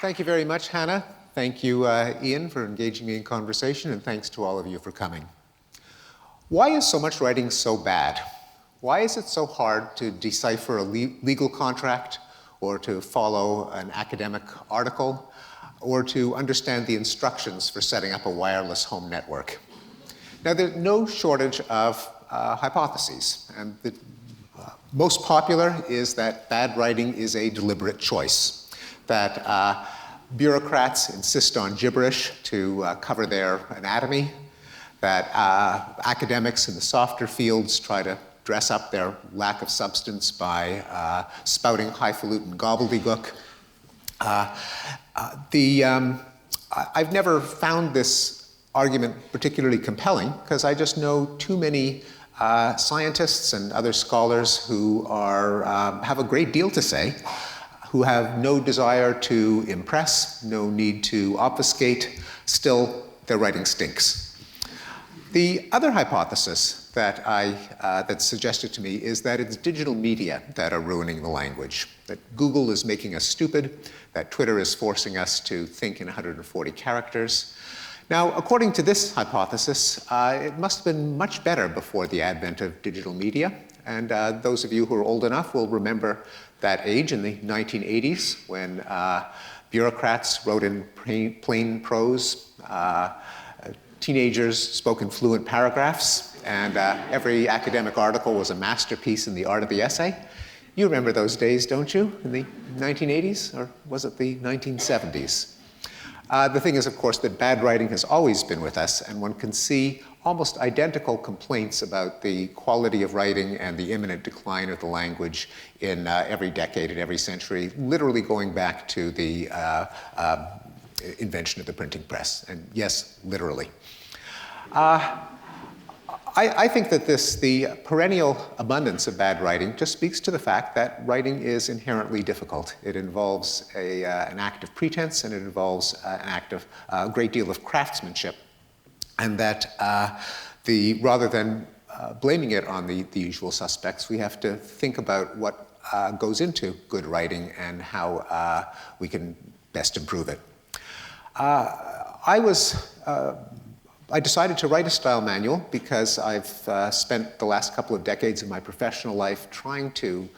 Thank you very much, Hannah. Thank you, Ian, for engaging me in conversation, and thanks to all of you for coming. Why is so much writing so bad? Why is it so hard to decipher a legal contract, or to follow an academic article, or to understand the instructions for setting up a wireless home network? Now, there's no shortage of hypotheses, and the most popular is that bad writing is a deliberate choice, that bureaucrats insist on gibberish to cover their anatomy, that academics in the softer fields try to dress up their lack of substance by spouting highfalutin gobbledygook. I've never found this argument particularly compelling because I just know too many scientists and other scholars who have a great deal to say, who have no desire to impress, no need to obfuscate. Still, their writing stinks. The other hypothesis that's suggested to me is that it's digital media that are ruining the language, that Google is making us stupid, that Twitter is forcing us to think in 140 characters. Now, according to this hypothesis, it must have been much better before the advent of digital media. And those of you who are old enough will remember that age in the 1980s when bureaucrats wrote in plain prose, teenagers spoke in fluent paragraphs, and every academic article was a masterpiece in the art of the essay. You remember those days, don't you, in the 1980s, or was it the 1970s? The thing is, of course, that bad writing has always been with us, and one can see almost identical complaints about the quality of writing and the imminent decline of the language in every decade and every century, literally going back to the invention of the printing press. And yes, literally. I think that the perennial abundance of bad writing just speaks to the fact that writing is inherently difficult. It involves an act of pretense, and it involves a great deal of craftsmanship. And that rather than blaming it on the usual suspects, we have to think about what goes into good writing and how we can best improve it. I decided to write a style manual because I've spent the last couple of decades of my professional life trying to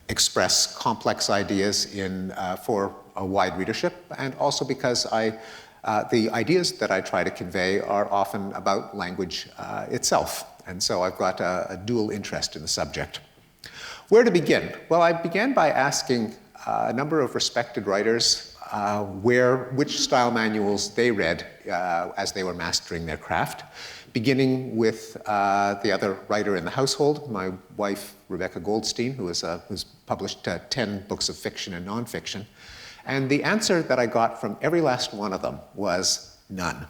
express complex ideas for a wide readership, and also because the ideas that I try to convey are often about language itself. And so I've got a dual interest in the subject. Where to begin? Well, I began by asking a number of respected writers which style manuals they read as they were mastering their craft, beginning with the other writer in the household, my wife, Rebecca Goldstein, who's published 10 books of fiction and nonfiction. And the answer that I got from every last one of them was none.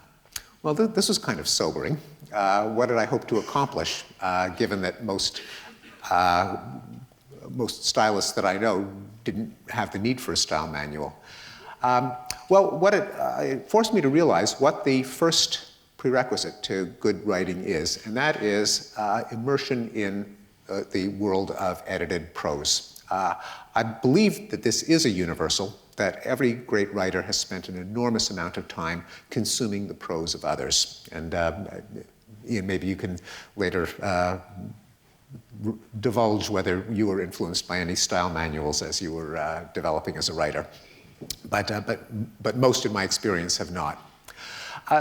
Well, this was kind of sobering. What did I hope to accomplish, given that most stylists that I know didn't have the need for a style manual? Well, it forced me to realize what the first prerequisite to good writing is, and that is immersion in the world of edited prose. I believe that this is a universal, that every great writer has spent an enormous amount of time consuming the prose of others. And Ian, maybe you can later divulge whether you were influenced by any style manuals as you were developing as a writer. But most in my experience have not.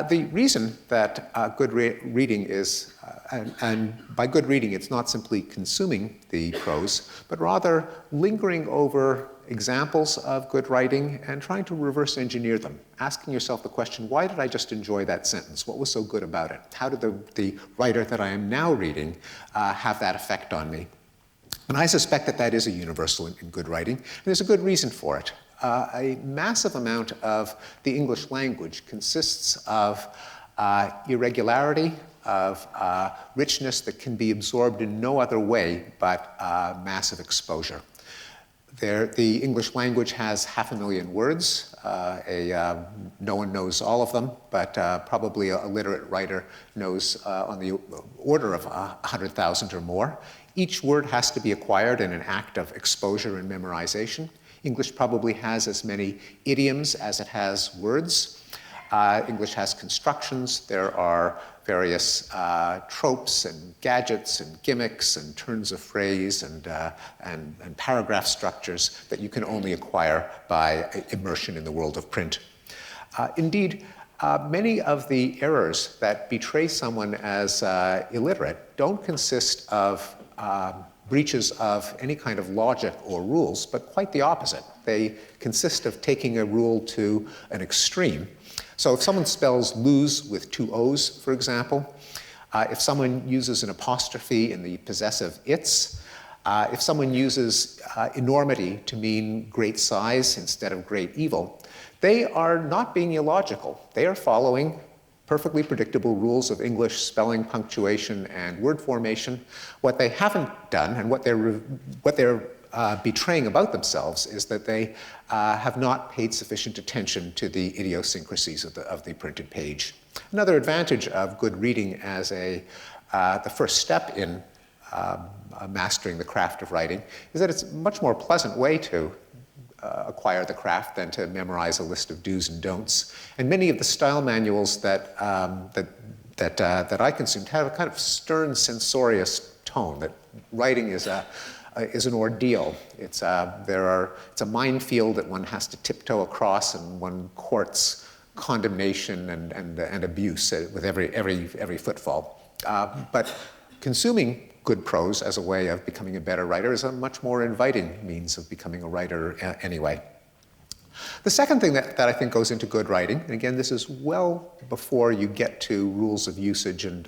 The reason that good reading is, and by good reading it's not simply consuming the prose, but rather lingering over examples of good writing and trying to reverse engineer them, asking yourself the question, why did I just enjoy that sentence? What was so good about it? How did the writer that I am now reading have that effect on me? And I suspect that that is a universal in good writing, and there's a good reason for it. A massive amount of the English language consists of irregularity, of richness that can be absorbed in no other way but massive exposure. The English language has 500,000 words. No one knows all of them, but probably a literate writer knows on the order of 100,000 or more. Each word has to be acquired in an act of exposure and memorization. English probably has as many idioms as it has words. English has constructions. There are various tropes and gadgets and gimmicks and turns of phrase and paragraph structures that you can only acquire by immersion in the world of print. Indeed, many of the errors that betray someone as illiterate don't consist of breaches of any kind of logic or rules, but quite the opposite. They consist of taking a rule to an extreme. So if someone spells lose with 2 O's, for example, if someone uses an apostrophe in the possessive its, if someone uses enormity to mean great size instead of great evil, they are not being illogical. They are following perfectly predictable rules of English spelling, punctuation, and word formation. What they haven't done, and what they're betraying about themselves, is that they have not paid sufficient attention to the idiosyncrasies of the printed page. Another advantage of good reading as the first step in mastering the craft of writing is that it's a much more pleasant way to acquire the craft than to memorize a list of do's and don'ts. And many of the style manuals that I consumed have a kind of stern, censorious tone, that writing is an ordeal. It's a minefield that one has to tiptoe across, and one courts condemnation and abuse with every footfall. But consuming good prose as a way of becoming a better writer is a much more inviting means of becoming a writer anyway. The second thing that I think goes into good writing, and again, this is well before you get to rules of usage and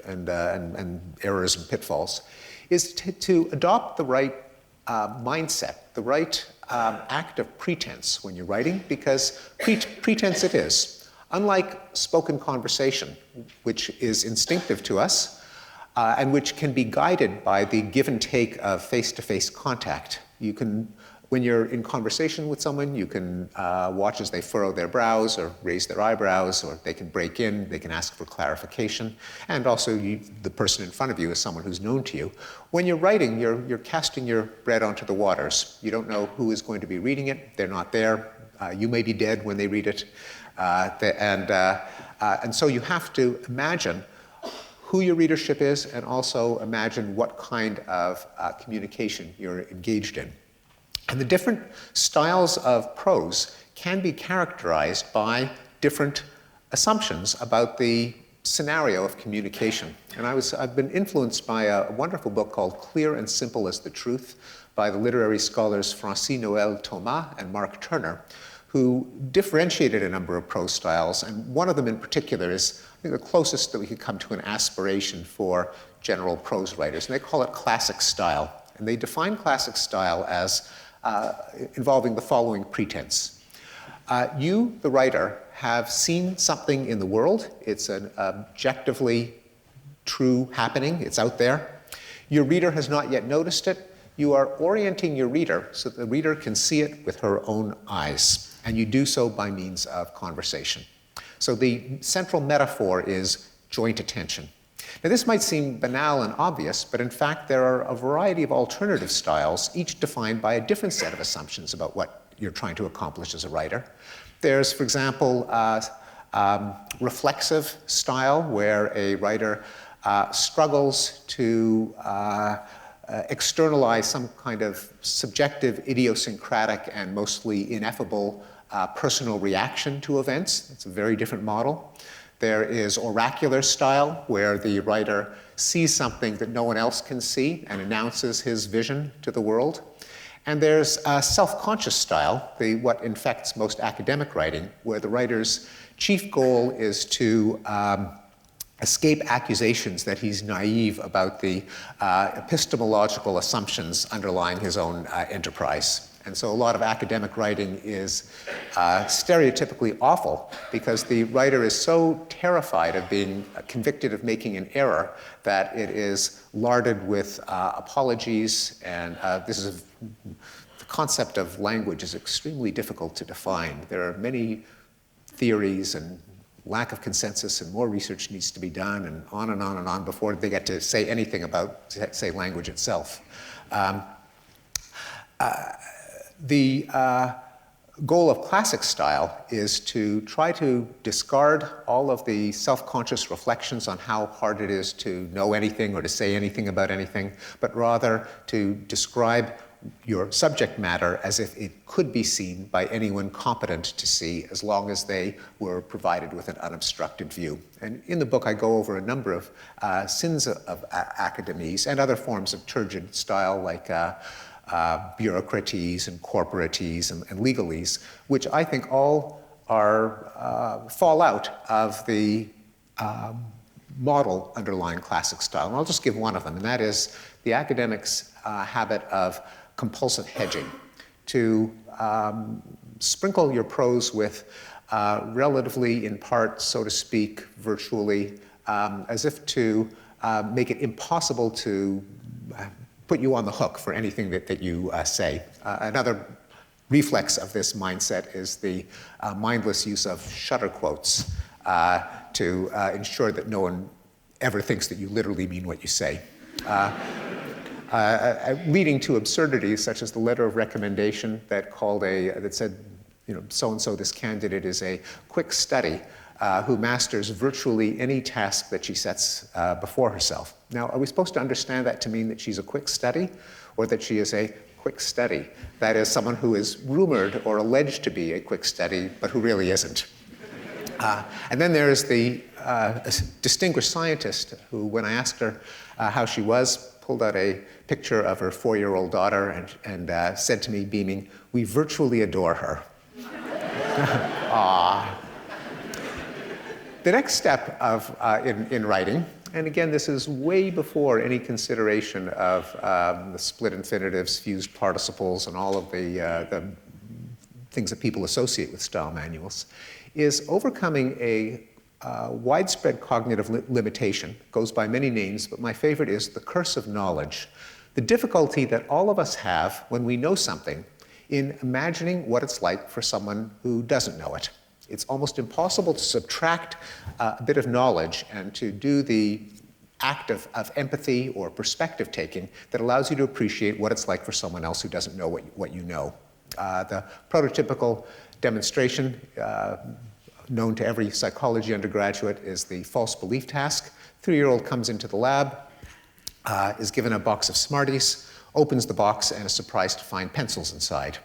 errors and pitfalls, is to adopt the right mindset, the right act of pretense when you're writing, because pretense it is. Unlike spoken conversation, which is instinctive to us, and which can be guided by the give and take of face-to-face contact. You can, when you're in conversation with someone, you can watch as they furrow their brows or raise their eyebrows, or they can break in, they can ask for clarification, and also the person in front of you is someone who's known to you. When you're writing, you're casting your bread onto the waters. You don't know who is going to be reading it. They're not there. You may be dead when they read it. And so you have to imagine who your readership is, and also imagine what kind of communication you're engaged in. And the different styles of prose can be characterized by different assumptions about the scenario of communication. And I've been influenced by a wonderful book called Clear and Simple as the Truth by the literary scholars Francis Noël Thomas and Mark Turner, who differentiated a number of prose styles, and one of them in particular is, I think, the closest that we could come to an aspiration for general prose writers, and they call it classic style. And they define classic style as involving the following pretense. You, the writer, have seen something in the world. It's an objectively true happening. It's out there. Your reader has not yet noticed it. You are orienting your reader so that the reader can see it with her own eyes. And you do so by means of conversation. So the central metaphor is joint attention. Now, this might seem banal and obvious, but in fact, there are a variety of alternative styles, each defined by a different set of assumptions about what you're trying to accomplish as a writer. There's, for example, reflexive style, where a writer struggles to externalize some kind of subjective, idiosyncratic, and mostly ineffable personal reaction to events. It's a very different model. There is oracular style, where the writer sees something that no one else can see and announces his vision to the world. And there's self-conscious style, what infects most academic writing, where the writer's chief goal is to escape accusations that he's naive about the epistemological assumptions underlying his own enterprise. And so a lot of academic writing is stereotypically awful, because the writer is so terrified of being convicted of making an error that it is larded with apologies, and the concept of language is extremely difficult to define. There are many theories and lack of consensus, and more research needs to be done, and on and on and on before they get to say anything about, say, language itself. The goal of classic style is to try to discard all of the self-conscious reflections on how hard it is to know anything or to say anything about anything, but rather to describe your subject matter as if it could be seen by anyone competent to see, as long as they were provided with an unobstructed view. And in the book, I go over a number of sins of academies and other forms of turgid style, like bureaucraties and corporaties and legalese, which I think all are fall out of the model underlying classic style. And I'll just give one of them, and that is the academic's habit of compulsive hedging, to sprinkle your prose with relatively, in part, so to speak, virtually, as if to make it impossible to put you on the hook for anything that you say. Another reflex of this mindset is the mindless use of shutter quotes to ensure that no one ever thinks that you literally mean what you say. Leading to absurdities such as the letter of recommendation that said, so-and-so, this candidate is a quick study who masters virtually any task that she sets before herself. Now, are we supposed to understand that to mean that she's a quick study, or that she is a quick study? That is, someone who is rumored or alleged to be a quick study, but who really isn't. And then there's the distinguished scientist who, when I asked her how she was, pulled out a picture of her 4-year-old daughter and said to me, beaming, "We virtually adore her." The next step in writing, and again, this is way before any consideration of the split infinitives, fused participles, and all of the things that people associate with style manuals, is overcoming a widespread cognitive limitation. Goes by many names, but my favorite is the curse of knowledge. The difficulty that all of us have when we know something in imagining what it's like for someone who doesn't know it. It's almost impossible to subtract a bit of knowledge and to do the act of empathy or perspective taking that allows you to appreciate what it's like for someone else who doesn't know what you know. The prototypical demonstration known to every psychology undergraduate is the false belief task. 3-year-old comes into the lab, is given a box of Smarties, opens the box, and is surprised to find pencils inside.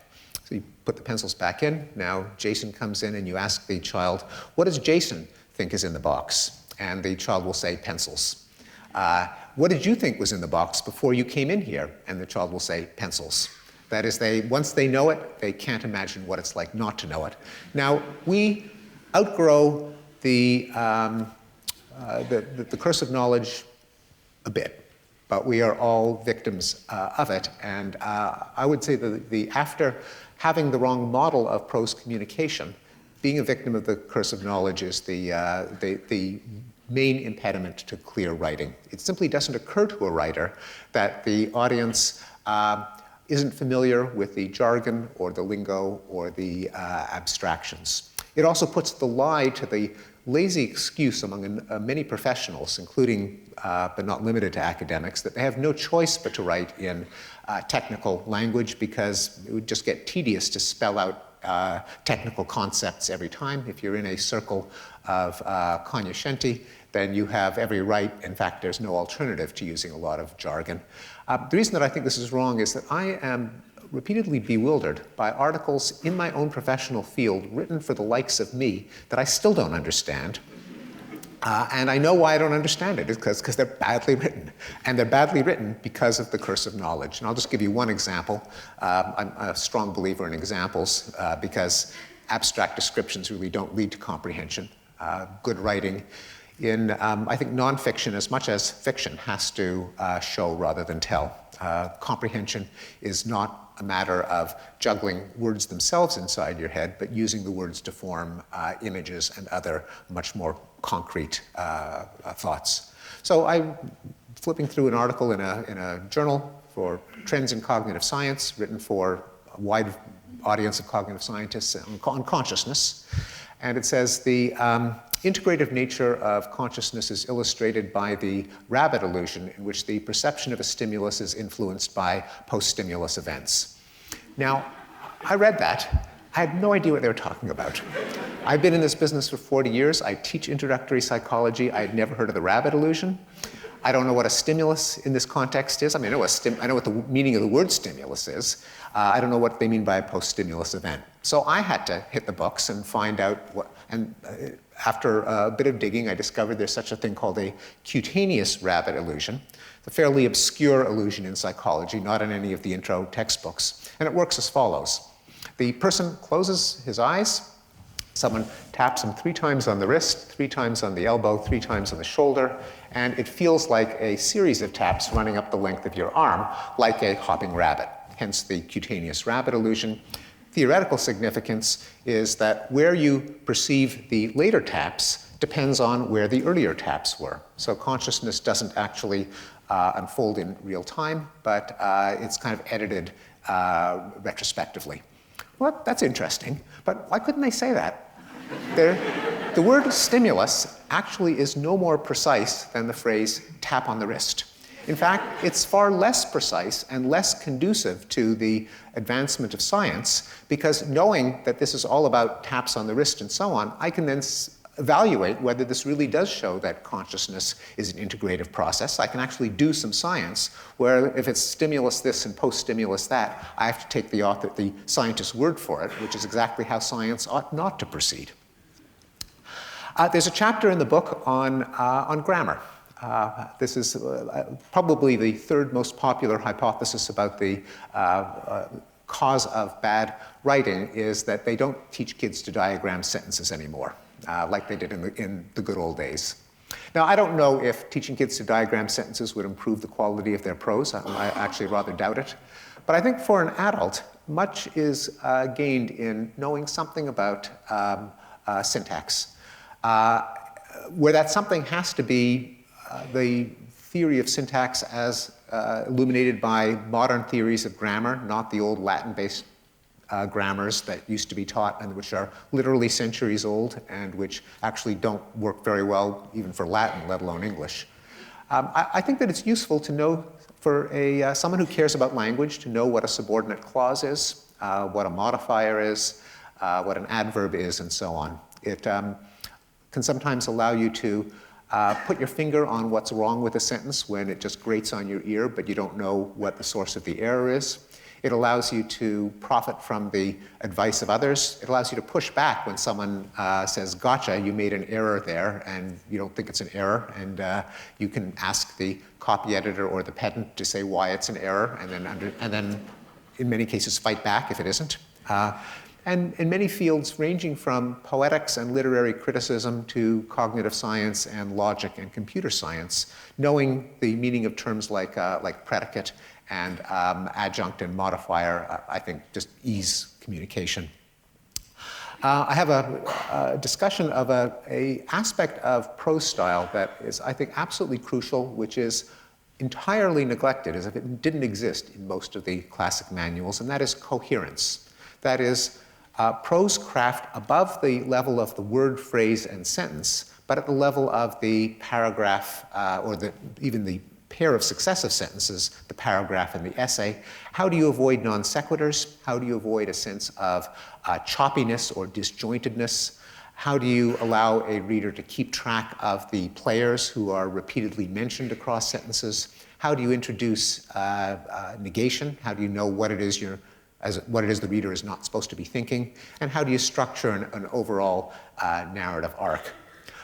So you put the pencils back in. Now Jason comes in, and you ask the child, what does Jason think is in the box? And the child will say, pencils. What did you think was in the box before you came in here? And the child will say, pencils. That is, once they know it, they can't imagine what it's like not to know it. Now, we outgrow the curse of knowledge a bit, but we are all victims of it. And I would say that after having the wrong model of prose communication, being a victim of the curse of knowledge is the main impediment to clear writing. It simply doesn't occur to a writer that the audience isn't familiar with the jargon or the lingo or the abstractions. It also puts the lie to the lazy excuse among many professionals, including but not limited to academics, that they have no choice but to write in technical language because it would just get tedious to spell out technical concepts every time. If you're in a circle of cognoscenti, then you have every right. In fact, there's no alternative to using a lot of jargon. The reason that I think this is wrong is that I am repeatedly bewildered by articles in my own professional field written for the likes of me that I still don't understand. And I know why I don't understand it. It's because they're badly written. And they're badly written because of the curse of knowledge. And I'll just give you one example. I'm a strong believer in examples because abstract descriptions really don't lead to comprehension. Good writing in, I think, nonfiction, as much as fiction, has to show rather than tell. Comprehension is not a matter of juggling words themselves inside your head, but using the words to form images and other much more concrete thoughts. So I'm flipping through an article in a journal for Trends in Cognitive Science, written for a wide audience of cognitive scientists on consciousness. And it says the integrative nature of consciousness is illustrated by the rabbit illusion, in which the perception of a stimulus is influenced by post-stimulus events. Now, I read that. I had no idea what they were talking about. I've been in this business for 40 years. I teach introductory psychology. I had never heard of the rabbit illusion. I don't know what a stimulus in this context is. I mean, I know what the meaning of the word stimulus is. I don't know what they mean by a post-stimulus event. So I had to hit the books and find out what, and after a bit of digging, I discovered there's such a thing called a cutaneous rabbit illusion. It's a fairly obscure illusion in psychology, not in any of the intro textbooks. And it works as follows. The person closes his eyes. Someone taps him 3 times on the wrist, 3 times on the elbow, 3 times on the shoulder, and it feels like a series of taps running up the length of your arm, like a hopping rabbit, hence the cutaneous rabbit illusion. Theoretical significance is that where you perceive the later taps depends on where the earlier taps were. So consciousness doesn't actually unfold in real time, but it's kind of edited retrospectively. Well, that's interesting, but why couldn't they say that? The word stimulus actually is no more precise than the phrase tap on the wrist. In fact, it's far less precise and less conducive to the advancement of science, because knowing that this is all about taps on the wrist and so on, I can then evaluate whether this really does show that consciousness is an integrative process. I can actually do some science where if it's stimulus this and post-stimulus that, I have to take the scientist's word for it, which is exactly how science ought not to proceed. There's a chapter in the book on grammar. This is probably the 3rd most popular hypothesis about the cause of bad writing is that they don't teach kids to diagram sentences anymore. Like they did in the good old days. Now, I don't know if teaching kids to diagram sentences would improve the quality of their prose. I actually rather doubt it. But I think for an adult, much is gained in knowing something about syntax. Where that something has to be the theory of syntax as illuminated by modern theories of grammar, not the old Latin-based grammars that used to be taught and which are literally centuries old and which actually don't work very well even for Latin, let alone English. I think that it's useful to know for someone who cares about language to know what a subordinate clause is, what a modifier is, what an adverb is, and so on. It can sometimes allow you to put your finger on what's wrong with a sentence when it just grates on your ear, but you don't know what the source of the error is. It allows you to profit from the advice of others. It allows you to push back when someone says, gotcha, you made an error there, and you don't think it's an error, and you can ask the copy editor or the pedant to say why it's an error, and then in many cases fight back if it isn't. And in many fields, ranging from poetics and literary criticism to cognitive science and logic and computer science, knowing the meaning of terms like predicate and adjunct and modifier, I think, just ease communication. I have a discussion of an aspect of prose style that is, I think, absolutely crucial, which is entirely neglected, as if it didn't exist in most of the classic manuals, and that is coherence. That is, prose craft above the level of the word, phrase, and sentence, but at the level of the paragraph or even the pair of successive sentences, the paragraph and the essay. How do you avoid non sequiturs? How do you avoid a sense of choppiness or disjointedness? How do you allow a reader to keep track of the players who are repeatedly mentioned across sentences? How do you introduce negation? How do you know what it is the reader is not supposed to be thinking? And how do you structure an overall narrative arc?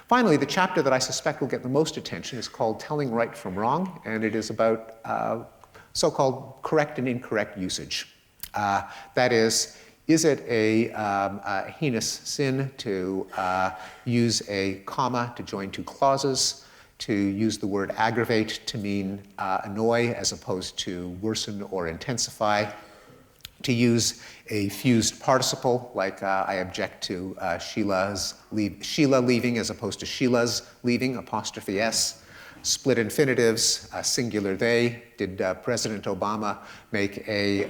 Finally, the chapter that I suspect will get the most attention is called Telling Right from Wrong, and it is about so-called correct and incorrect usage. That is it a heinous sin to use a comma to join 2 clauses, to use the word aggravate to mean annoy as opposed to worsen or intensify, to use a fused participle, like I object to Sheila leaving as opposed to Sheila's leaving, apostrophe S. Split infinitives, singular they. Did President Obama make a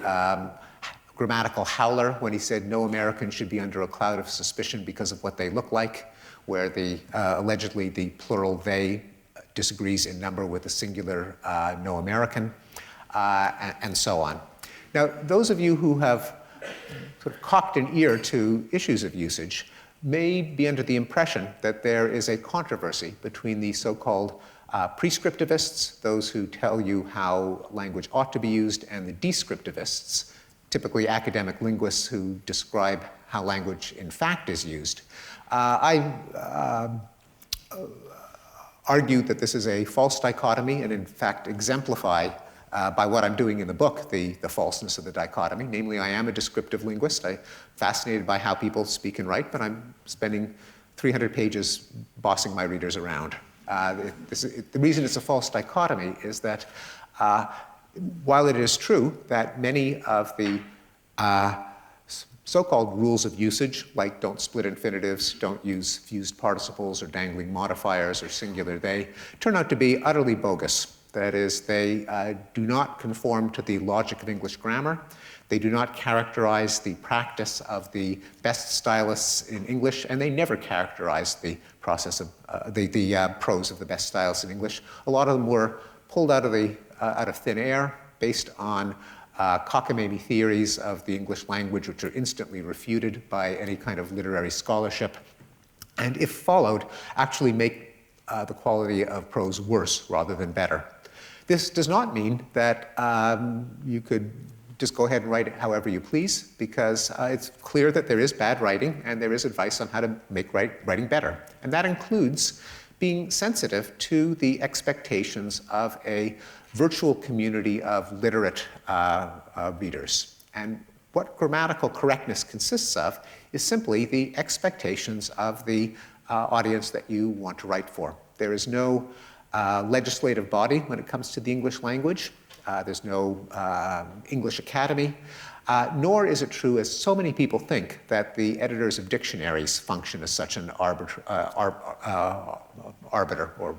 grammatical howler when he said no American should be under a cloud of suspicion because of what they look like, where allegedly the plural they disagrees in number with the singular no American, and so on. Now, those of you who have sort of cocked an ear to issues of usage may be under the impression that there is a controversy between the so-called prescriptivists, those who tell you how language ought to be used, and the descriptivists, typically academic linguists who describe how language in fact is used. I argue that this is a false dichotomy and in fact exemplify by what I'm doing in the book the falseness of the dichotomy. Namely, I am a descriptive linguist. I'm fascinated by how people speak and write, but I'm spending 300 pages bossing my readers around. The reason it's a false dichotomy is that while it is true that many of the so-called rules of usage, like don't split infinitives, don't use fused participles or dangling modifiers or singular they, turn out to be utterly bogus. That is, they do not conform to the logic of English grammar. They do not characterize the practice of the best stylists in English, and they never characterize the process of the prose of the best stylists in English. A lot of them were pulled out of thin air based on cockamamie theories of the English language, which are instantly refuted by any kind of literary scholarship, and if followed, actually make the quality of prose worse rather than better. This does not mean that you could just go ahead and write it however you please, because it's clear that there is bad writing and there is advice on how to make writing better. And that includes being sensitive to the expectations of a virtual community of literate readers. And what grammatical correctness consists of is simply the expectations of the audience that you want to write for. There is no legislative body when it comes to the English language. There's no English Academy, nor is it true, as so many people think, that the editors of dictionaries function as such an arbiter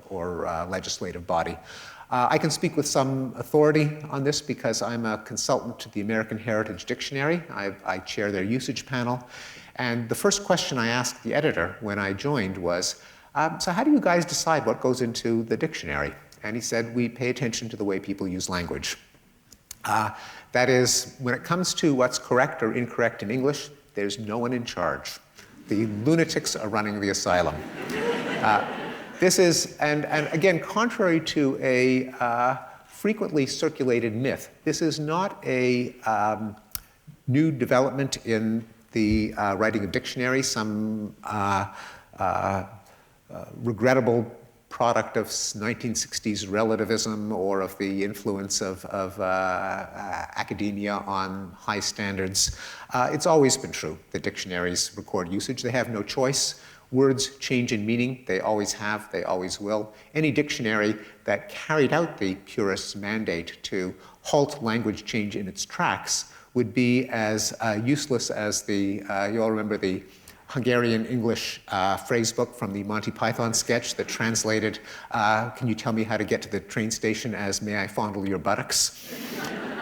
or legislative body. I can speak with some authority on this because I'm a consultant to the American Heritage Dictionary. I chair their usage panel. And the first question I asked the editor when I joined was, so how do you guys decide what goes into the dictionary? And he said, we pay attention to the way people use language. That is, when it comes to what's correct or incorrect in English, there's no one in charge. The lunatics are running the asylum. This is, and again, contrary to a frequently circulated myth, this is not a new development in the writing of dictionaries, some regrettable product of 1960s relativism or of the influence of academia on high standards. It's always been true that dictionaries record usage. They have no choice. Words change in meaning. They always have, they always will. Any dictionary that carried out the purist's mandate to halt language change in its tracks would be as useless as the, you all remember the Hungarian English phrase book from the Monty Python sketch that translated, can you tell me how to get to the train station as may I fondle your buttocks?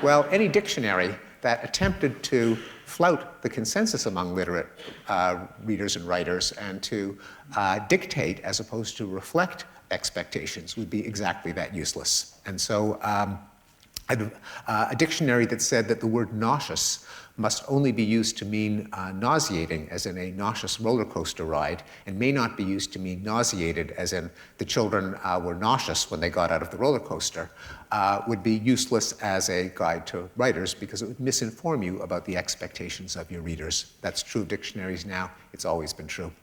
Well, any dictionary that attempted to flout the consensus among literate readers and writers and to dictate as opposed to reflect expectations would be exactly that useless. And so a dictionary that said that the word nauseous must only be used to mean nauseating, as in a nauseous roller coaster ride, and may not be used to mean nauseated, as in the children were nauseous when they got out of the roller coaster, would be useless as a guide to writers because it would misinform you about the expectations of your readers. That's true of dictionaries now. It's always been true.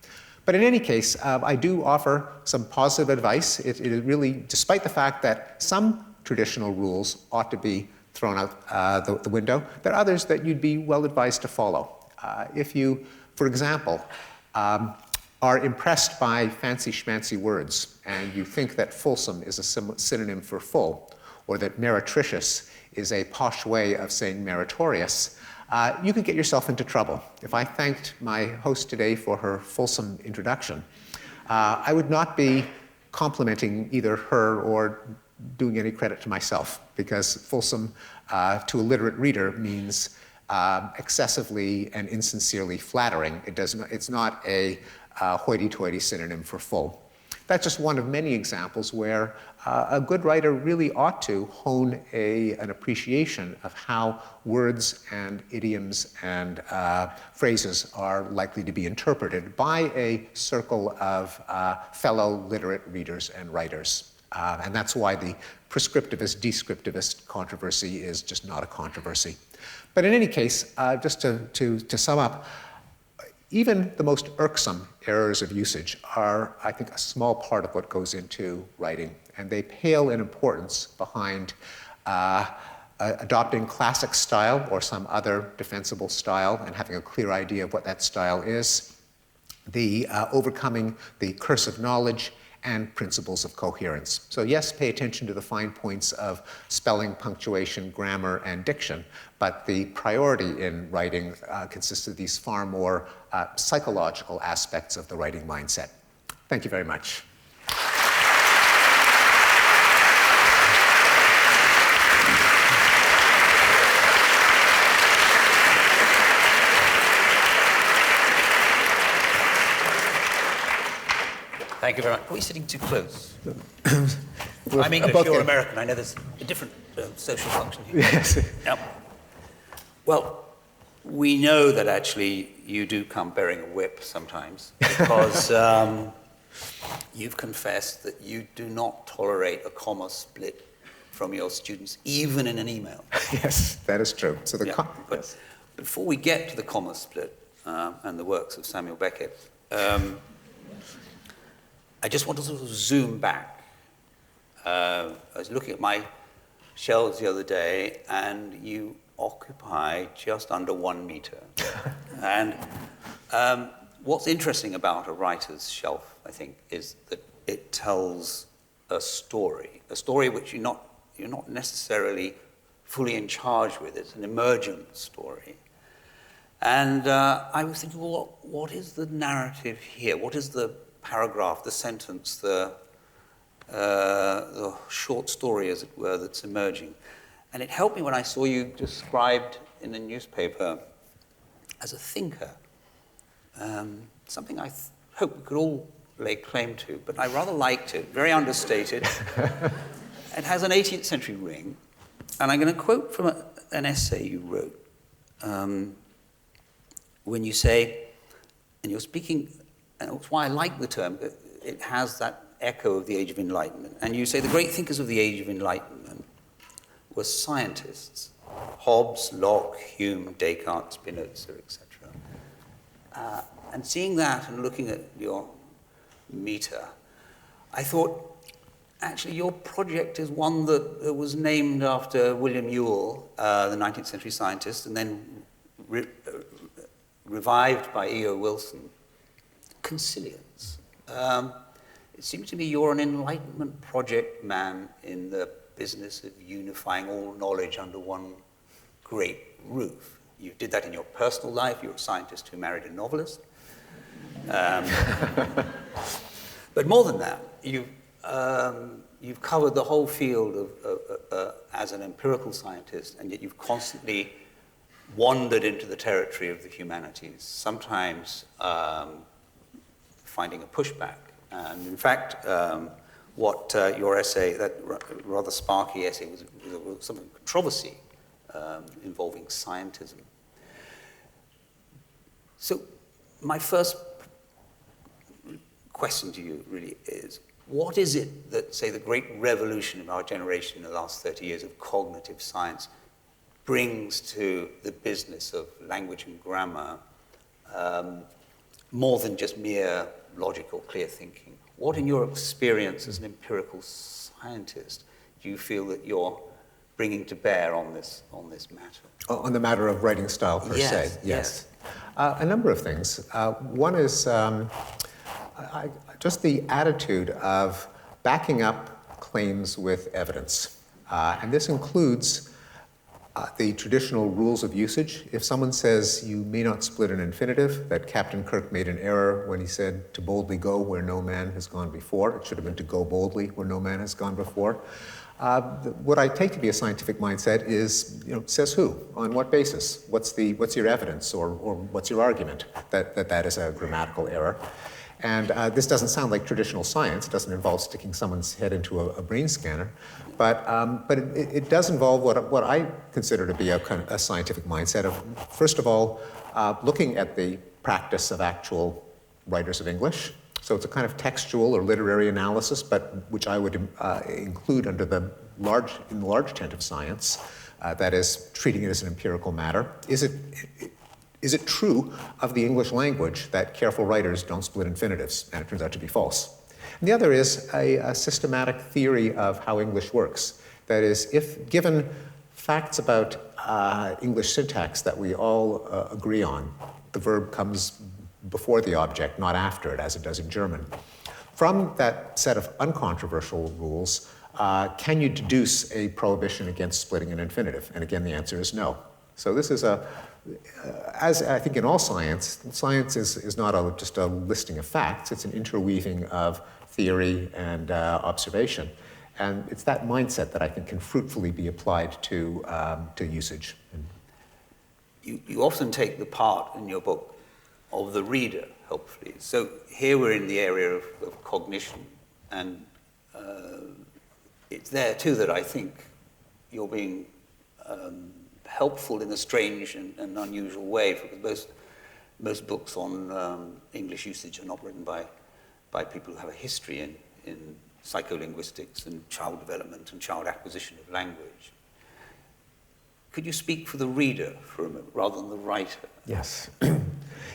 But in any case, I do offer some positive advice. It really, despite the fact that some traditional rules ought to be thrown out the window, there are others that you'd be well advised to follow. If you, for example, are impressed by fancy schmancy words and you think that fulsome is a synonym for full, or that meretricious is a posh way of saying meritorious, you could get yourself into trouble. If I thanked my host today for her fulsome introduction, I would not be complimenting either her or doing any credit to myself, because fulsome to a literate reader means excessively and insincerely flattering. It's not a hoity-toity synonym for full. That's just one of many examples where a good writer really ought to hone an appreciation of how words and idioms and phrases are likely to be interpreted by a circle of fellow literate readers and writers. And that's why the prescriptivist, descriptivist controversy is just not a controversy. But in any case, just to sum up, even the most irksome errors of usage are, I think, a small part of what goes into writing, and they pale in importance behind adopting classic style or some other defensible style and having a clear idea of what that style is, the overcoming the curse of knowledge, and principles of coherence. So yes, pay attention to the fine points of spelling, punctuation, grammar, and diction, but the priority in writing consists of these far more psychological aspects of the writing mindset. Thank you very much. Thank you very much. Are we sitting too close? I'm English, you're American. I know there's a different social function here. Yes. Yep. Well, we know that actually you do come bearing a whip sometimes because you've confessed that you do not tolerate a comma split from your students, even in an email. Yes, that is true. So but before we get to the comma split and the works of Samuel Beckett, I just want to sort of zoom back. I was looking at my shelves the other day, and you occupy just under 1 meter. And what's interesting about a writer's shelf, I think, is that it tells a story which you're not necessarily fully in charge with. It's an emergent story. And I was thinking, well, what is the narrative here? What is the paragraph, the sentence, the short story, as it were, that's emerging? And it helped me when I saw you described in the newspaper as a thinker, something I hope we could all lay claim to, but I rather liked it, very understated. It has an 18th century ring, and I'm going to quote from an essay you wrote, when you say, and you're speaking, and that's why I like the term, it has that echo of the Age of Enlightenment. And you say the great thinkers of the Age of Enlightenment were scientists: Hobbes, Locke, Hume, Descartes, Spinoza, etc. And seeing that and looking at your meter, I thought, actually, your project is one that was named after William Ewell, the 19th century scientist, and then revived by E.O. Wilson. Consilience. It seems to me you're an Enlightenment project man in the business of unifying all knowledge under one great roof. You did that in your personal life. You're a scientist who married a novelist. But more than that, you've covered the whole field of as an empirical scientist, and yet you've constantly wandered into the territory of the humanities, sometimes finding a pushback. And in fact, what your essay, that rather sparky essay, was some controversy involving scientism. So my first question to you really is, what is it that, say, the great revolution of our generation in the last 30 years of cognitive science brings to the business of language and grammar, more than just mere logical, clear thinking? What, in your experience as an empirical scientist, do you feel that you're bringing to bear on this matter? On the matter of writing style per se? Yes. A number of things. One is just the attitude of backing up claims with evidence. And this includes the traditional rules of usage. If someone says you may not split an infinitive, that Captain Kirk made an error when he said to boldly go where no man has gone before. It should have been to go boldly where no man has gone before. What I take to be a scientific mindset is, says who? On what basis? What's your evidence or what's your argument that is a grammatical error? And this doesn't sound like traditional science. It doesn't involve sticking someone's head into a brain scanner. But it does involve what I consider to be a kind of a scientific mindset of, first of all, looking at the practice of actual writers of English. So it's a kind of textual or literary analysis, but which I would include under the large tent of science, that is, treating it as an empirical matter. Is it true of the English language that careful writers don't split infinitives? And it turns out to be false. And the other is a systematic theory of how English works. That is, if given facts about English syntax that we all agree on, the verb comes before the object, not after it, as it does in German. From that set of uncontroversial rules, can you deduce a prohibition against splitting an infinitive? And again, the answer is no. So this is as I think in all science, science is not just a listing of facts, it's an interweaving of theory and observation. And it's that mindset that I think can fruitfully be applied to usage. You often take the part in your book of the reader, hopefully. So here we're in the area of cognition, and it's there too that I think you're being helpful in a strange and unusual way, because most books on English usage are not written by people who have a history in psycholinguistics and child development and child acquisition of language. Could you speak for the reader for a moment rather than the writer? Yes.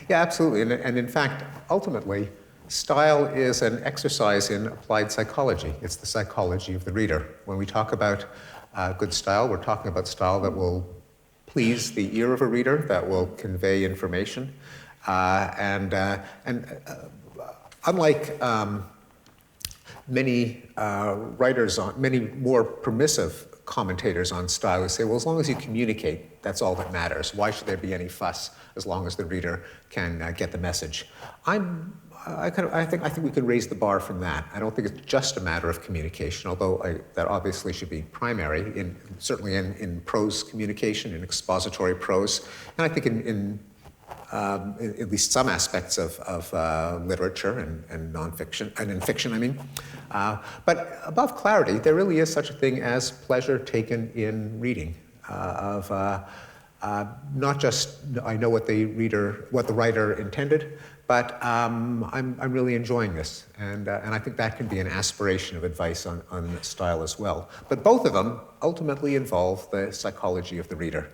Yeah, absolutely. And in fact, ultimately, style is an exercise in applied psychology. It's the psychology of the reader. When we talk about good style, we're talking about style that will please the ear of a reader, that will convey information. And unlike many writers many more permissive commentators on style who say, well, as long as you communicate, that's all that matters. Why should there be any fuss as long as the reader can get the message? I think we could raise the bar from that. I don't think it's just a matter of communication, although that obviously should be primary, certainly in prose communication, in expository prose, and I think in at least some aspects of literature and nonfiction, and in fiction, I mean. But above clarity, there really is such a thing as pleasure taken in reading, not just I know what the writer intended, but I'm really enjoying this, and I think that can be an aspiration of advice on style as well. But both of them ultimately involve the psychology of the reader.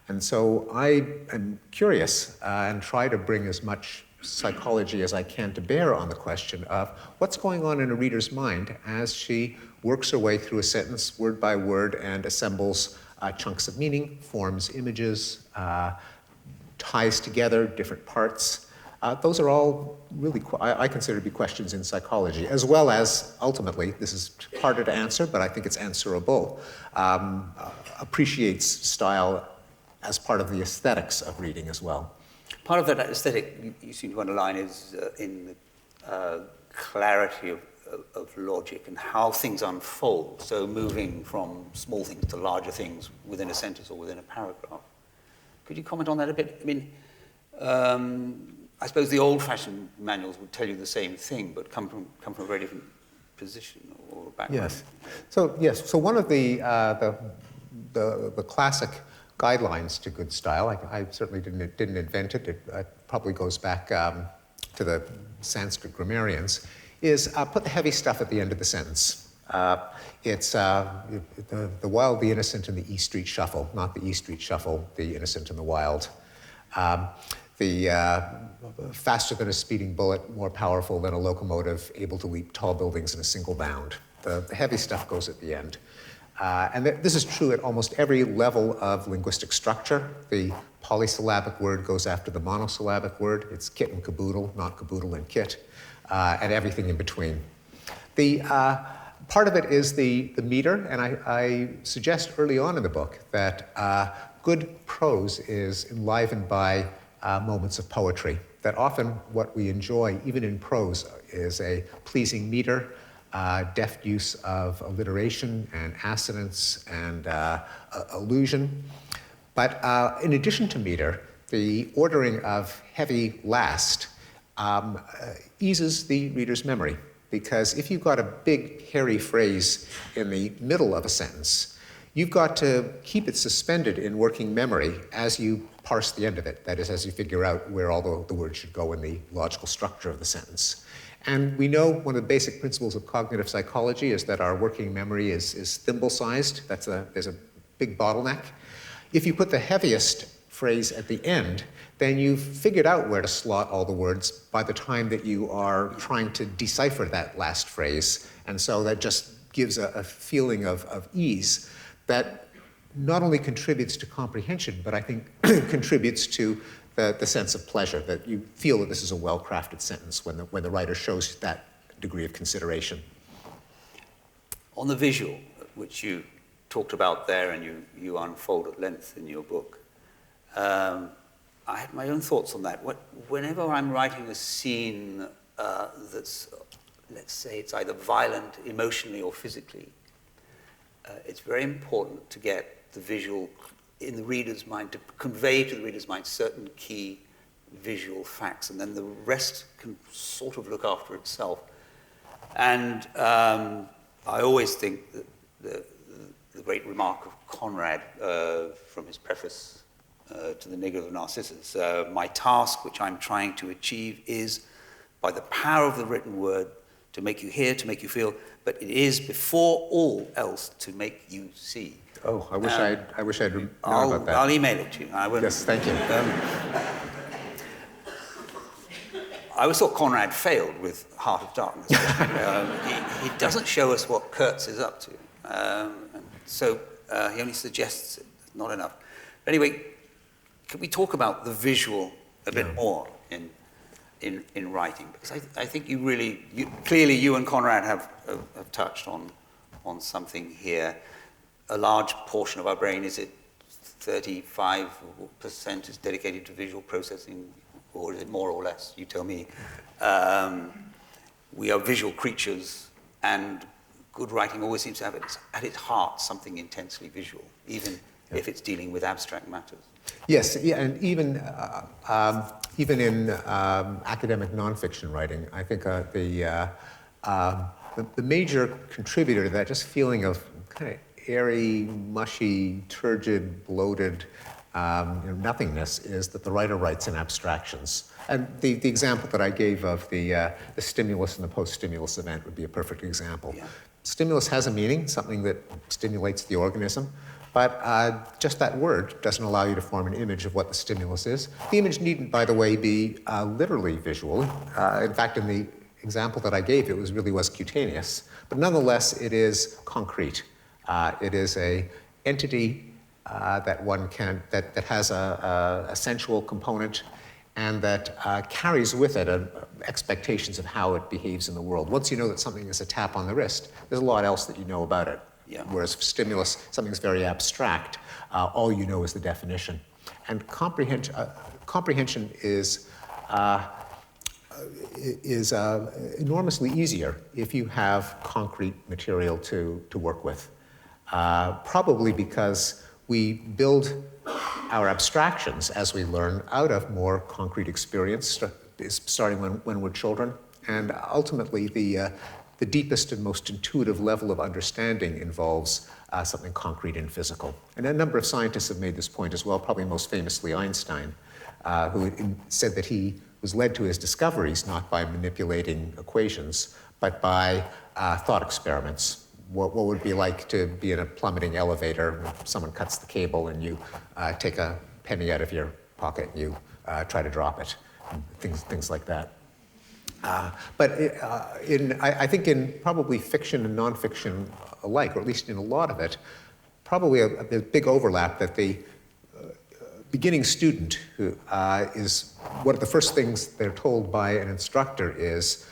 And so I am curious and try to bring as much psychology as I can to bear on the question of what's going on in a reader's mind as she works her way through a sentence word by word and assembles chunks of meaning, forms images, ties together different parts. Those are all really, I consider to be questions in psychology, as well as, ultimately, this is harder to answer, but I think it's answerable, appreciates style as part of the aesthetics of reading as well. Part of that aesthetic, you seem to underline, is in the clarity of logic and how things unfold, so moving from small things to larger things within a sentence or within a paragraph. Could you comment on that a bit? I mean, I suppose the old-fashioned manuals would tell you the same thing, but come from a very different position or background. Yes. So one of the classic guidelines to good style, I certainly didn't invent it. It probably goes back to the Sanskrit grammarians, is put the heavy stuff at the end of the sentence. It's the wild, the innocent, and the E Street Shuffle, not the E Street Shuffle, the innocent and the wild. The faster than a speeding bullet, more powerful than a locomotive, able to leap tall buildings in a single bound. The heavy stuff goes at the end. And this is true at almost every level of linguistic structure. The polysyllabic word goes after the monosyllabic word. It's kit and caboodle, not caboodle and kit, and everything in between. The part of it is the meter, and I suggest early on in the book that good prose is enlivened by moments of poetry, that often what we enjoy, even in prose, is a pleasing meter, deft use of alliteration and assonance and allusion. But in addition to meter, the ordering of heavy last eases the reader's memory. Because if you've got a big, hairy phrase in the middle of a sentence, you've got to keep it suspended in working memory as you parse the end of it. That is, as you figure out where all the words should go in the logical structure of the sentence. And we know one of the basic principles of cognitive psychology is that our working memory is thimble-sized. There's a big bottleneck. If you put the heaviest phrase at the end, then you've figured out where to slot all the words by the time that you are trying to decipher that last phrase. And so that just gives a feeling of ease that not only contributes to comprehension, but I think contributes to the sense of pleasure, that you feel that this is a well-crafted sentence when the writer shows that degree of consideration. On the visual, which you talked about there and you unfold at length in your book, I had my own thoughts on that. Whenever I'm writing a scene that's, let's say, it's either violent, emotionally, or physically, it's very important to get the visual in the reader's mind, to convey to the reader's mind certain key visual facts, and then the rest can sort of look after itself. And I always think that the great remark of Conrad from his preface to the Nigger of Narcissus, my task which I'm trying to achieve is, by the power of the written word, to make you hear, to make you feel, but it is before all else to make you see. Oh, I wish I'd known about that. I'll email it to you. I will. Yes, thank you. I always thought Conrad failed with Heart of Darkness. He doesn't show us what Kurtz is up to. So he only suggests it, not enough. But anyway, can we talk about the visual a bit more in writing? Because I think clearly you and Conrad have touched on something here. A large portion of our brain, is it 35% is dedicated to visual processing, or is it more or less? You tell me. We are visual creatures, and good writing always seems to have at its heart something intensely visual, even if it's dealing with abstract matters. Yes, yeah, and even in academic nonfiction writing, I think the major contributor to that just feeling of kind of airy, mushy, turgid, bloated nothingness is that the writer writes in abstractions. And the example that I gave of the stimulus and the post-stimulus event would be a perfect example. Yeah. Stimulus has a meaning, something that stimulates the organism, but just that word doesn't allow you to form an image of what the stimulus is. The image needn't, by the way, be literally visual. In fact, in the example that I gave, it really was cutaneous, but nonetheless, it is concrete. It is an entity that has a sensual component and that carries with it expectations of how it behaves in the world. Once you know that something is a tap on the wrist, there's a lot else that you know about it. Yeah. Whereas for stimulus, something's very abstract. All you know is the definition. And comprehension is enormously easier if you have concrete material to work with. Probably because we build our abstractions as we learn out of more concrete experience, starting when we're children. And ultimately, the deepest and most intuitive level of understanding involves something concrete and physical. And a number of scientists have made this point as well, probably most famously Einstein, who said that he was led to his discoveries not by manipulating equations, but by thought experiments. What would it be like to be in a plummeting elevator, someone cuts the cable and you take a penny out of your pocket and you try to drop it, things like that. But I think in probably fiction and nonfiction alike, or at least in a lot of it, probably a big overlap that the beginning student who is one of the first things they're told by an instructor is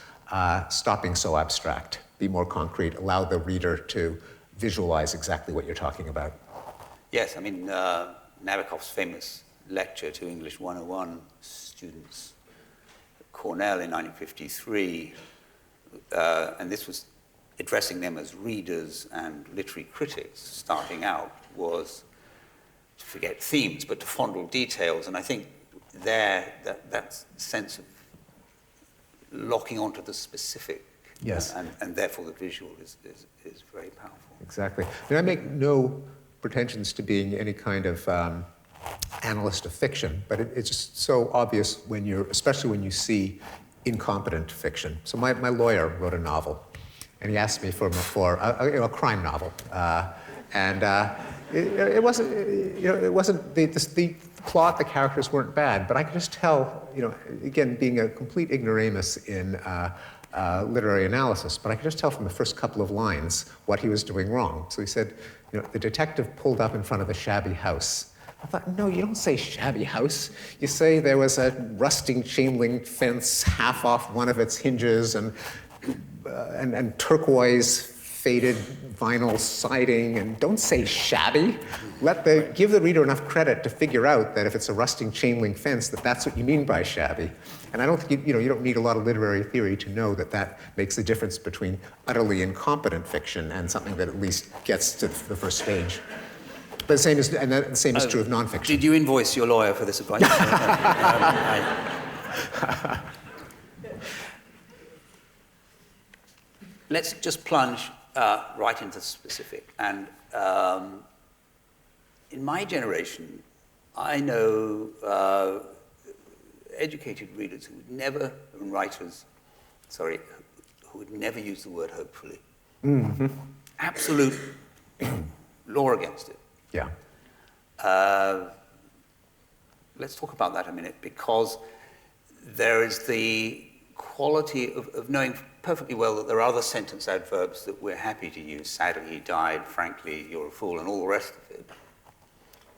stop being so abstract. Be more concrete, allow the reader to visualize exactly what you're talking about. Yes, I mean, Nabokov's famous lecture to English 101 students at Cornell in 1953, and this was addressing them as readers and literary critics starting out, was to forget themes, but to fondle details. And I think that sense of locking onto the specific. Yes. And therefore the visual is very powerful. Exactly. And I make no pretensions to being any kind of analyst of fiction, but it's just so obvious when especially when you see incompetent fiction. So my lawyer wrote a novel, and he asked me for a crime novel, and it wasn't the plot, the characters weren't bad, but I could just tell, again, being a complete ignoramus in literary analysis, but I could just tell from the first couple of lines what he was doing wrong. So he said, the detective pulled up in front of a shabby house. I thought, no, you don't say shabby house. You say there was a rusting chain link fence half off one of its hinges and turquoise faded vinyl siding, and don't say shabby. Give the reader enough credit to figure out that if it's a rusting chain link fence, that's what you mean by shabby. And I don't think you don't need a lot of literary theory to know that makes the difference between utterly incompetent fiction and something that at least gets to the first stage. But the same is true of nonfiction. Did you invoice your lawyer for this advice? Let's just plunge right into the specific. And in my generation, I know educated readers and writers, who would never use the word hopefully. Mm-hmm. Absolute law against it. Yeah. Let's talk about that a minute, because there is the quality of knowing perfectly well that there are other sentence adverbs that we're happy to use. Sadly, he died, frankly, you're a fool, and all the rest of it.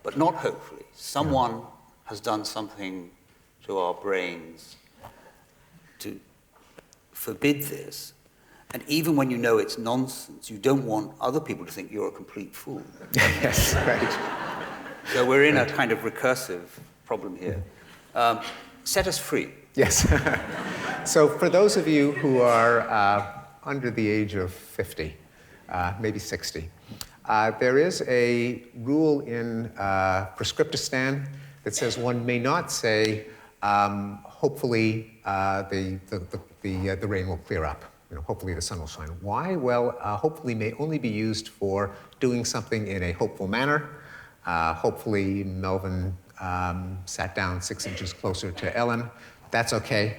But not hopefully. Someone has done something to our brains to forbid this. And even when you know it's nonsense, you don't want other people to think you're a complete fool. Yes, right. So we're in a kind of recursive problem here. Set us free. Yes. So for those of you who are under the age of 50, maybe 60, there is a rule in Prescriptistan that says one may not say, hopefully the rain will clear up. Hopefully the sun will shine. Why? Well, hopefully may only be used for doing something in a hopeful manner. Hopefully Melvin sat down 6 inches closer to Ellen. That's okay.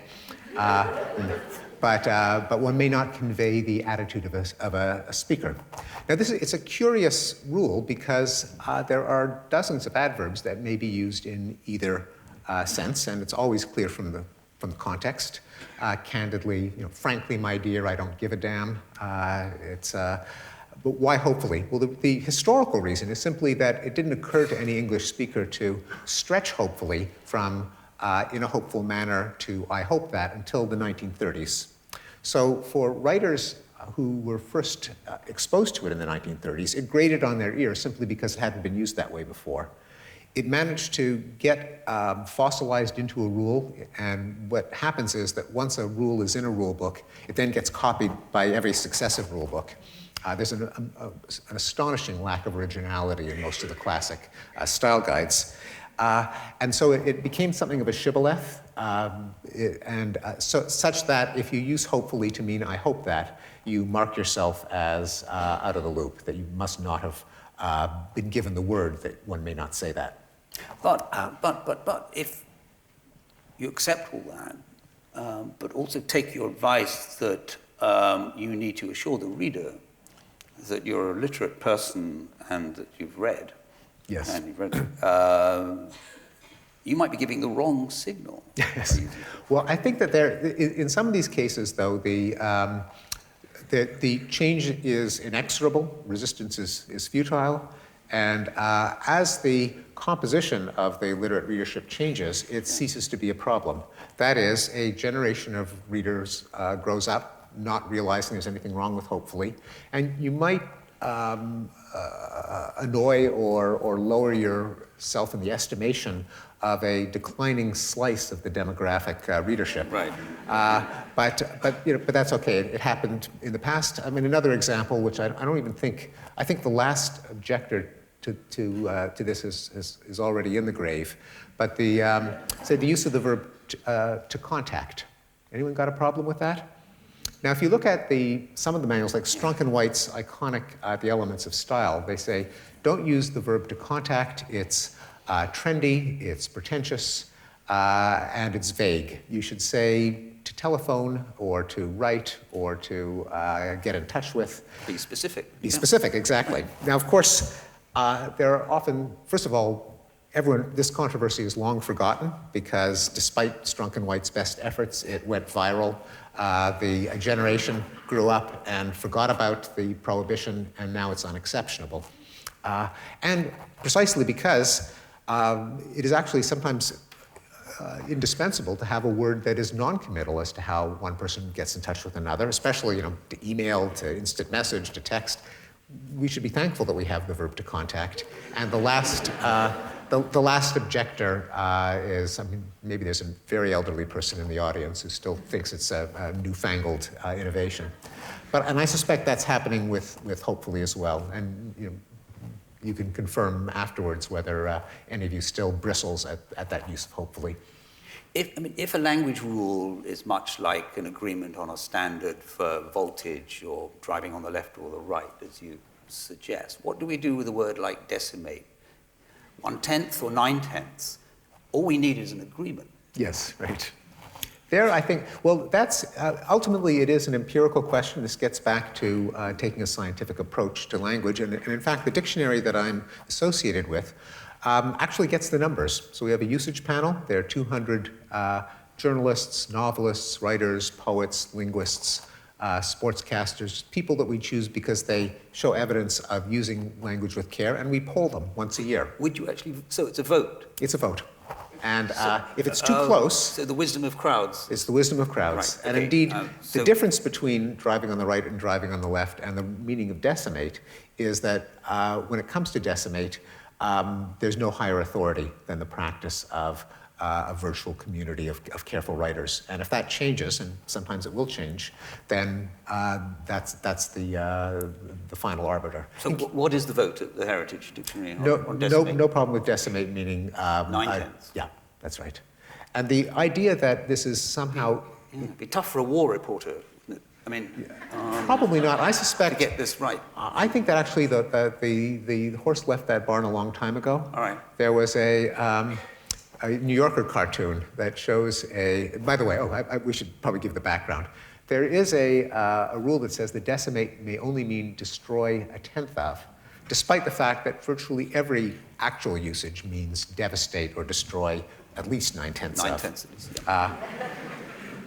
But one may not convey the attitude of a speaker. Now, it's a curious rule because there are dozens of adverbs that may be used in either sense, and it's always clear from the context. Candidly, frankly, my dear, I don't give a damn. But why hopefully? Well, the historical reason is simply that it didn't occur to any English speaker to stretch hopefully from in a hopeful manner to I hope that until the 1930s. So for writers who were first exposed to it in the 1930s, it grated on their ear simply because it hadn't been used that way before. It managed to get fossilized into a rule, and what happens is that once a rule is in a rule book, it then gets copied by every successive rule book. There's an astonishing lack of originality in most of the classic style guides. And so it became something of a shibboleth, such that if you use hopefully to mean I hope that, you mark yourself as out of the loop, that you must not have been given the word that one may not say that. But if you accept all that, but also take your advice that you need to assure the reader that you're a literate person and that you've read, yes, and you've read, you might be giving the wrong signal. Yes. Well, I think that in some of these cases, though, the change is inexorable, resistance is futile, and as the composition of the literate readership changes, it ceases to be a problem. That is, a generation of readers grows up not realizing there's anything wrong with hopefully, and you might annoy or lower yourself in the estimation of a declining slice of the demographic readership. Right. But that's okay. It happened in the past. I mean, another example, which I don't even think, I think the last objector to this is already in the grave. But say the use of the verb to contact. Anyone got a problem with that? Now, if you look at some of the manuals, like Strunk and White's iconic The Elements of Style, they say, don't use the verb to contact. It's trendy, it's pretentious, and it's vague. You should say to telephone or to write or to get in touch with. Be specific. Be specific, exactly. Now, of course, there are often, first of all, this controversy is long forgotten because despite Strunk and White's best efforts, it went viral. A generation grew up and forgot about the prohibition, and now it's unexceptionable. And precisely because it is actually sometimes indispensable to have a word that is non-committal as to how one person gets in touch with another, especially to email, to instant message, to text. We should be thankful that we have the verb to contact. And the last objector is, maybe there's a very elderly person in the audience who still thinks it's a newfangled innovation. And I suspect that's happening with hopefully as well. And you can confirm afterwards whether any of you still bristles at that use of hopefully. If a language rule is much like an agreement on a standard for voltage or driving on the left or the right, as you suggest, what do we do with a word like decimate? 1/10 or 9/10? All we need is an agreement. Yes, right. There, I think, well, that's, ultimately it is an empirical question. This gets back to taking a scientific approach to language. And in fact, the dictionary that I'm associated with actually gets the numbers. So we have a usage panel. There are 200 journalists, novelists, writers, poets, linguists, sportscasters, people that we choose because they show evidence of using language with care, and we poll them once a year. Would you actually, so it's a vote? It's a vote. And if it's too close... So the wisdom of crowds. It's the wisdom of crowds. Right. And Okay. indeed, the difference between driving on the right and driving on the left and the meaning of decimate is that when it comes to decimate, there's no higher authority than the practice of a virtual community of careful writers. And if that changes, and sometimes it will change, then that's the final arbiter. So what is the vote at the Heritage Dictionary on decimate? No problem with decimate, meaning... 9/10. Yeah, that's right. And the idea that this is somehow... It'd be tough for a war reporter, isn't it? Probably not. I suspect... To get this right. I think that actually the horse left that barn a long time ago. All right. There was a New Yorker cartoon that shows by the way, we should probably give the background. There is a rule that says the decimate may only mean destroy 1/10 of, despite the fact that virtually every actual usage means devastate or destroy at least 9/10 of. 9/10 at least, yeah.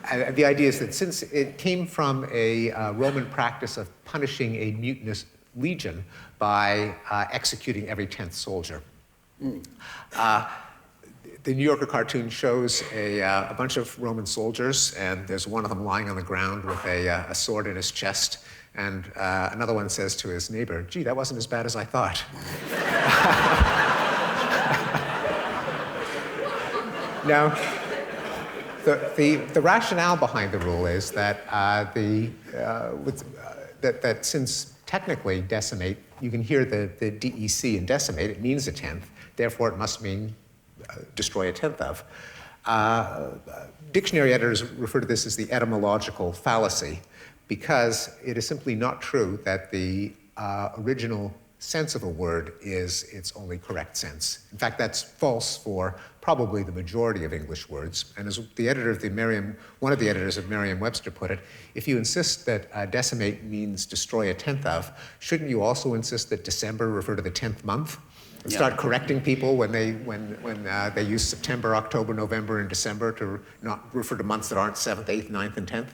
And the idea is that since it came from a Roman practice of punishing a mutinous legion by executing every 10th soldier. The New Yorker cartoon shows a bunch of Roman soldiers, and there's one of them lying on the ground with a sword in his chest, and another one says to his neighbor, "Gee, that wasn't as bad as I thought." Now, the rationale behind the rule is that that since technically decimate, you can hear the DEC in decimate, it means 1/10, therefore it must mean destroy 1/10 of. Dictionary editors refer to this as the etymological fallacy because it is simply not true that the original sense of a word is its only correct sense. In fact, that's false for probably the majority of English words. And as the editor of one of the editors of Merriam-Webster put it, if you insist that decimate means destroy 1/10 of, shouldn't you also insist that December refer to the 10th month? And start correcting people when they use September, October, November, and December to not refer to months that aren't 7th, 8th, 9th, and 10th.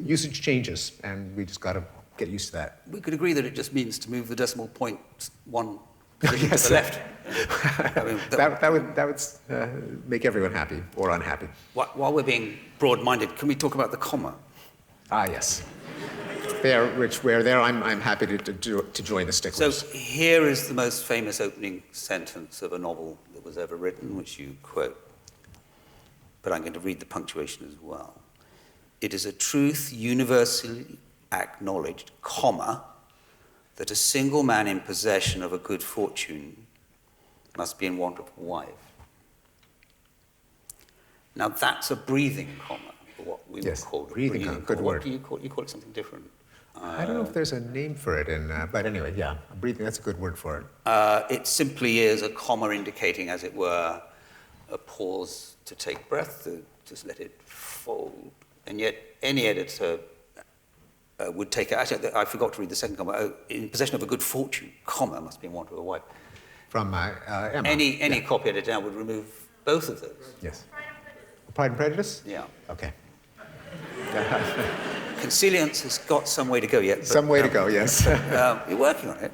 Usage changes, and we just got to get used to that. We could agree that it just means to move the decimal point one position to the left. That would make everyone happy or unhappy. While we're being broad-minded, can we talk about the comma? Ah, yes. There, Rich, I'm happy to join the sticklers. So here is the most famous opening sentence of a novel that was ever written, which you quote. But I'm going to read the punctuation as well. It is a truth universally acknowledged, comma, that a single man in possession of a good fortune must be in want of a wife. Now that's a breathing comma, what we would Yes, call a breathing breathing comma, good comma. word. What do you call it? You call it something different. I don't know if there's a name for it, but anyway, yeah, breathing, that's a good word for it. It simply is a comma indicating, as it were, a pause to take breath, to just let it fold. And yet any editor would take it. Actually, I forgot to read the second comma. Oh, in possession of a good fortune, comma, must be in want of a wife. From Emma. Any copy editor now would remove both of those. Yes. Pride and Prejudice? Yeah. Okay. Consilience has got some way to go yet. But, Some way to go, yes. you're working on it.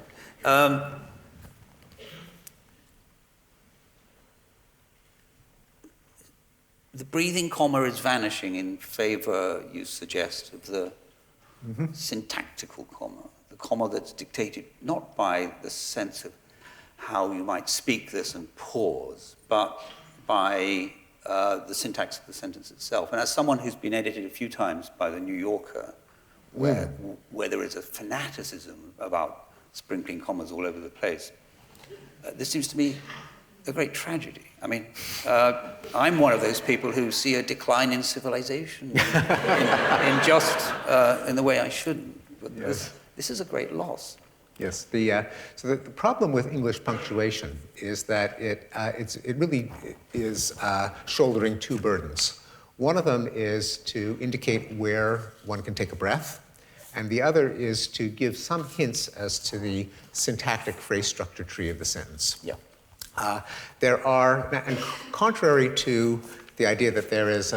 The breathing comma is vanishing in favor, you suggest, of the syntactical comma, the comma that's dictated not by the sense of how you might speak this and pause, but by the syntax of the sentence itself. And as someone who's been edited a few times by the New Yorker, where there is a fanaticism about sprinkling commas all over the place, this seems to me a great tragedy. I mean, I'm one of those people who see a decline in civilization in the way I shouldn't. But Yes. this is a great loss. Yes. So the problem with English punctuation is that it really is shouldering two burdens. One of them is to indicate where one can take a breath, and the other is to give some hints as to the syntactic phrase structure tree of the sentence. Yeah. There are, and contrary to the idea that there is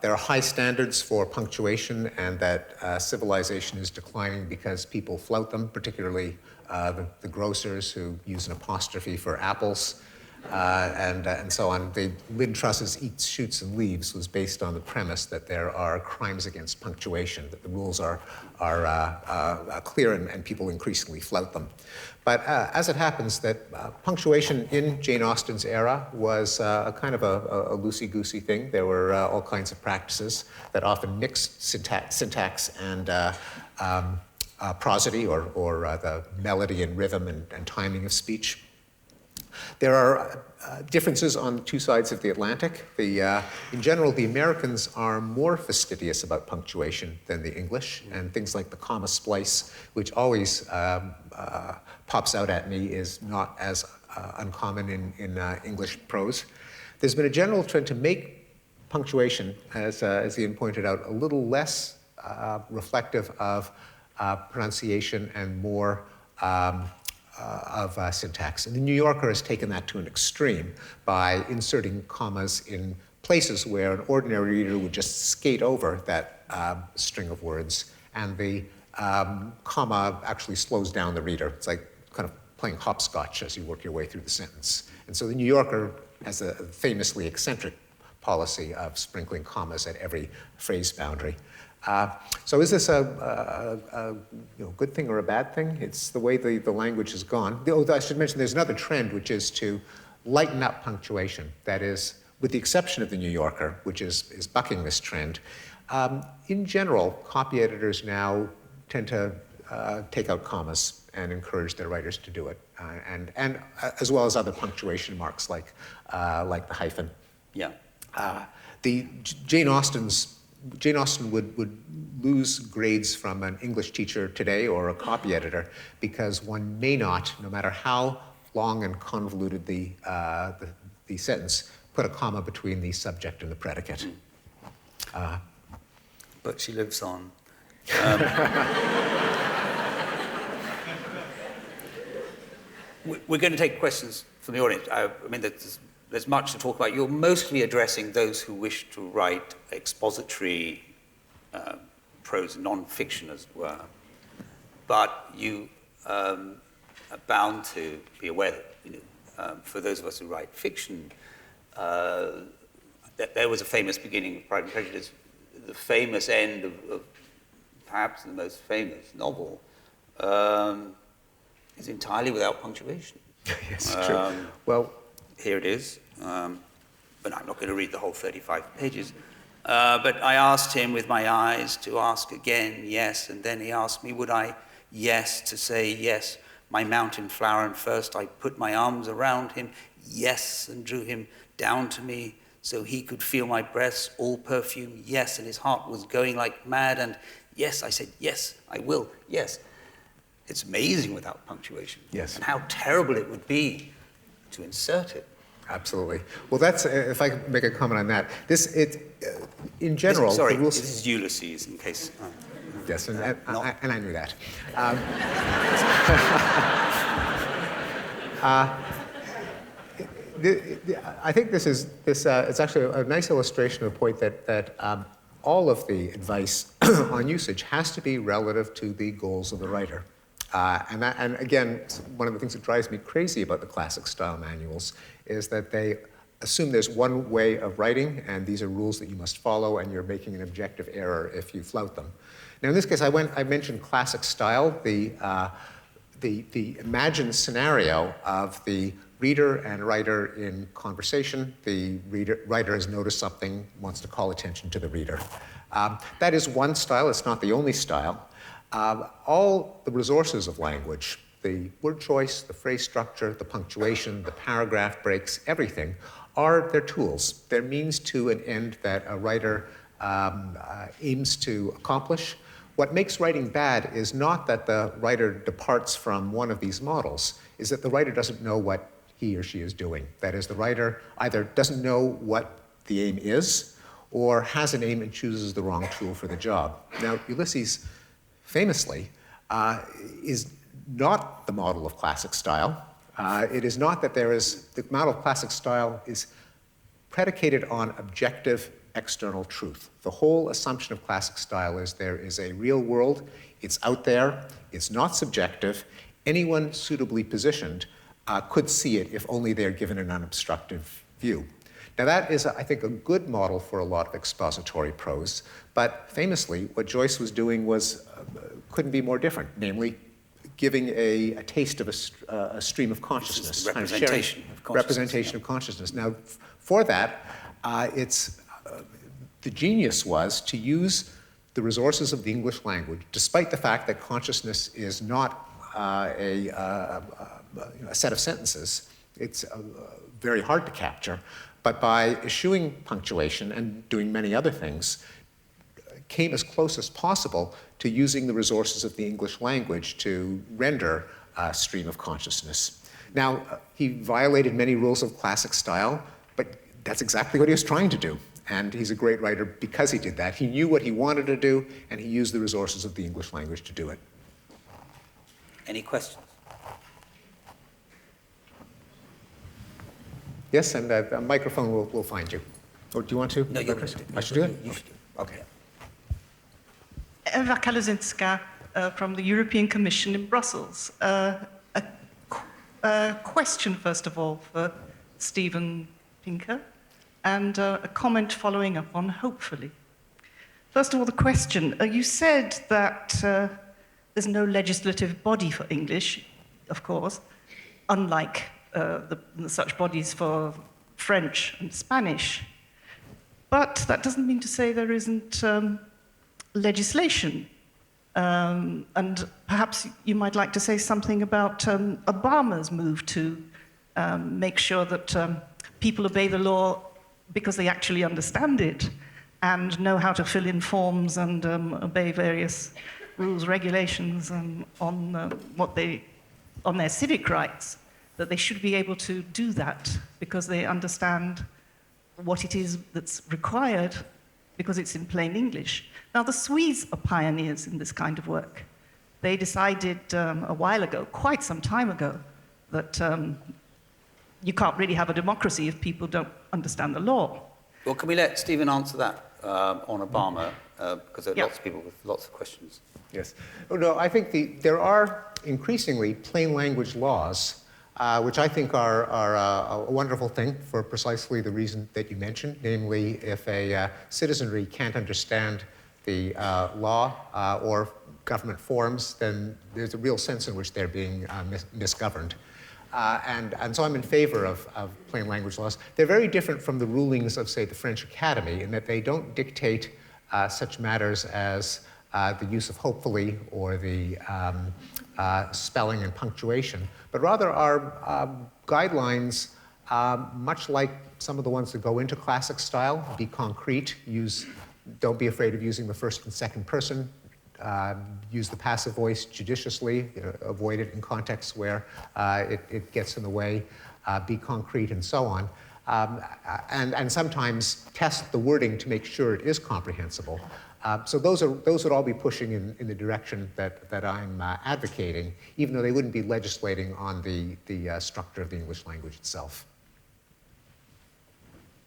there are high standards for punctuation and that civilization is declining because people flout them, particularly the grocers who use an apostrophe for apples and so on. The Lynn Truss's Eats, Shoots, and Leaves was based on the premise that there are crimes against punctuation, that the rules are clear and people increasingly flout them. But as it happens, that punctuation in Jane Austen's era was a kind of a loosey-goosey thing. There were all kinds of practices that often mixed syntax and prosody, or the melody and rhythm and timing of speech. There are differences on two sides of the Atlantic. In general, the Americans are more fastidious about punctuation than the English, and things like the comma splice, which always pops out at me, is not as uncommon in English prose. There's been a general trend to make punctuation, as Ian pointed out, a little less reflective of pronunciation and more of syntax. And the New Yorker has taken that to an extreme by inserting commas in places where an ordinary reader would just skate over that string of words, and the comma actually slows down the reader. It's like kind of playing hopscotch as you work your way through the sentence. And so the New Yorker has a famously eccentric policy of sprinkling commas at every phrase boundary. So is this a good thing or a bad thing? It's the way the language has gone. I should mention there's another trend, which is to lighten up punctuation. That is, with the exception of the New Yorker, which is bucking this trend, in general, copy editors now tend to take out commas and encourage their writers to do it, and as well as other punctuation marks like the hyphen. Yeah. Jane Austen would lose grades from an English teacher today or a copy editor because one may not, no matter how long and convoluted the sentence, put a comma between the subject and the predicate. But she lives on. We're going to take questions from the audience. I mean, there's much to talk about. You're mostly addressing those who wish to write expository prose, non-fiction, as it were. But you are bound to be aware that, for those of us who write fiction, that there was a famous beginning of Pride and Prejudice. The famous end of perhaps the most famous novel is entirely without punctuation. Yes, true. Well, here it is, but I'm not going to read the whole 35 pages. But I asked him with my eyes to ask again, yes, and then he asked me, would I, yes, to say yes, my mountain flower, and first I put my arms around him, yes, and drew him down to me so he could feel my breaths, all perfume, yes, and his heart was going like mad, and yes, I said, yes, I will, yes. It's amazing without punctuation. Yes. And how terrible it would be to insert it. Absolutely. Well, that's, if I can make a comment on that, in general, Sorry, the rules... this is Ulysses, in case... Yes, and I knew that. I think it's actually a nice illustration of the point that all of the advice on usage has to be relative to the goals of the writer. And again, one of the things that drives me crazy about the classic style manuals is that they assume there's one way of writing, and these are rules that you must follow, and you're making an objective error if you flout them. Now, in this case, I mentioned classic style, the imagined scenario of the reader and writer in conversation. The writer has noticed something, wants to call attention to the reader. That is one style. It's not the only style. All the resources of language, the word choice, the phrase structure, the punctuation, the paragraph breaks, everything, are their tools. They're means to an end that a writer aims to accomplish. What makes writing bad is not that the writer departs from one of these models, is that the writer doesn't know what he or she is doing. That is, the writer either doesn't know what the aim is, or has an aim and chooses the wrong tool for the job. Now, Ulysses famously is not the model of classic style. It is not that the model of classic style is predicated on objective external truth. The whole assumption of classic style is there is a real world, it's out there, it's not subjective. Anyone suitably positioned could see it if only they're given an unobstructive view. Now that is, I think, a good model for a lot of expository prose, but famously what Joyce was doing couldn't be more different, namely giving a taste of a stream of consciousness. Representation of consciousness. Representation of consciousness. Now, for that, the genius was to use the resources of the English language, despite the fact that consciousness is not a set of sentences. It's very hard to capture. But by eschewing punctuation and doing many other things, came as close as possible to using the resources of the English language to render a stream of consciousness. Now, he violated many rules of classic style, but that's exactly what he was trying to do. And he's a great writer because he did that. He knew what he wanted to do, and he used the resources of the English language to do it. Any questions? Yes, and a microphone will find you. Or do you want to? No, you're going to do it. I should do it? You should do it. Okay. Eva Kaluzinska from the European Commission in Brussels. A question, first of all, for Steven Pinker, and a comment following up on hopefully. First of all, the question. You said that there's no legislative body for English, of course, unlike such bodies for French and Spanish. But that doesn't mean to say there isn't legislation. And perhaps you might like to say something about Obama's move to make sure that people obey the law because they actually understand it and know how to fill in forms and obey various rules, regulations on their civic rights, that they should be able to do that because they understand what it is that's required because it's in plain English. Now, the Swedes are pioneers in this kind of work. They decided a while ago, quite some time ago, that you can't really have a democracy if people don't understand the law. Well, can we let Stephen answer that on Obama? Because there are lots of people with lots of questions. Yes. Oh, no, I think there are increasingly plain language laws, which I think are a wonderful thing for precisely the reason that you mentioned, namely if a citizenry can't understand the law or government forms, then there's a real sense in which they're being misgoverned. And so I'm in favor of plain language laws. They're very different from the rulings of, say, the French Academy in that they don't dictate such matters as the use of hopefully or the spelling and punctuation, but rather are guidelines much like some of the ones that go into classic style, be concrete, don't be afraid of using the first and second person, use the passive voice judiciously, avoid it in contexts where it gets in the way, be concrete, and so on. And sometimes test the wording to make sure it is comprehensible. So those would all be pushing in the direction that I'm advocating, even though they wouldn't be legislating on the structure of the English language itself.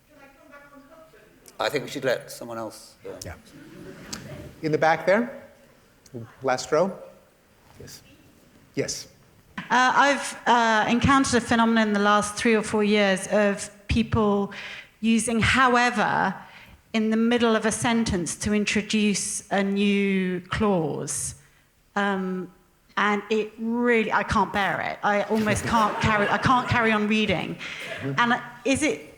Can I come back on hopefully? I think we should let someone else. Yeah. In the back there, last row. Yes. Yes. I've encountered a phenomenon in the last 3 or 4 years of people using however in the middle of a sentence to introduce a new clause. And it really, I can't bear it. I almost can't carry on reading. And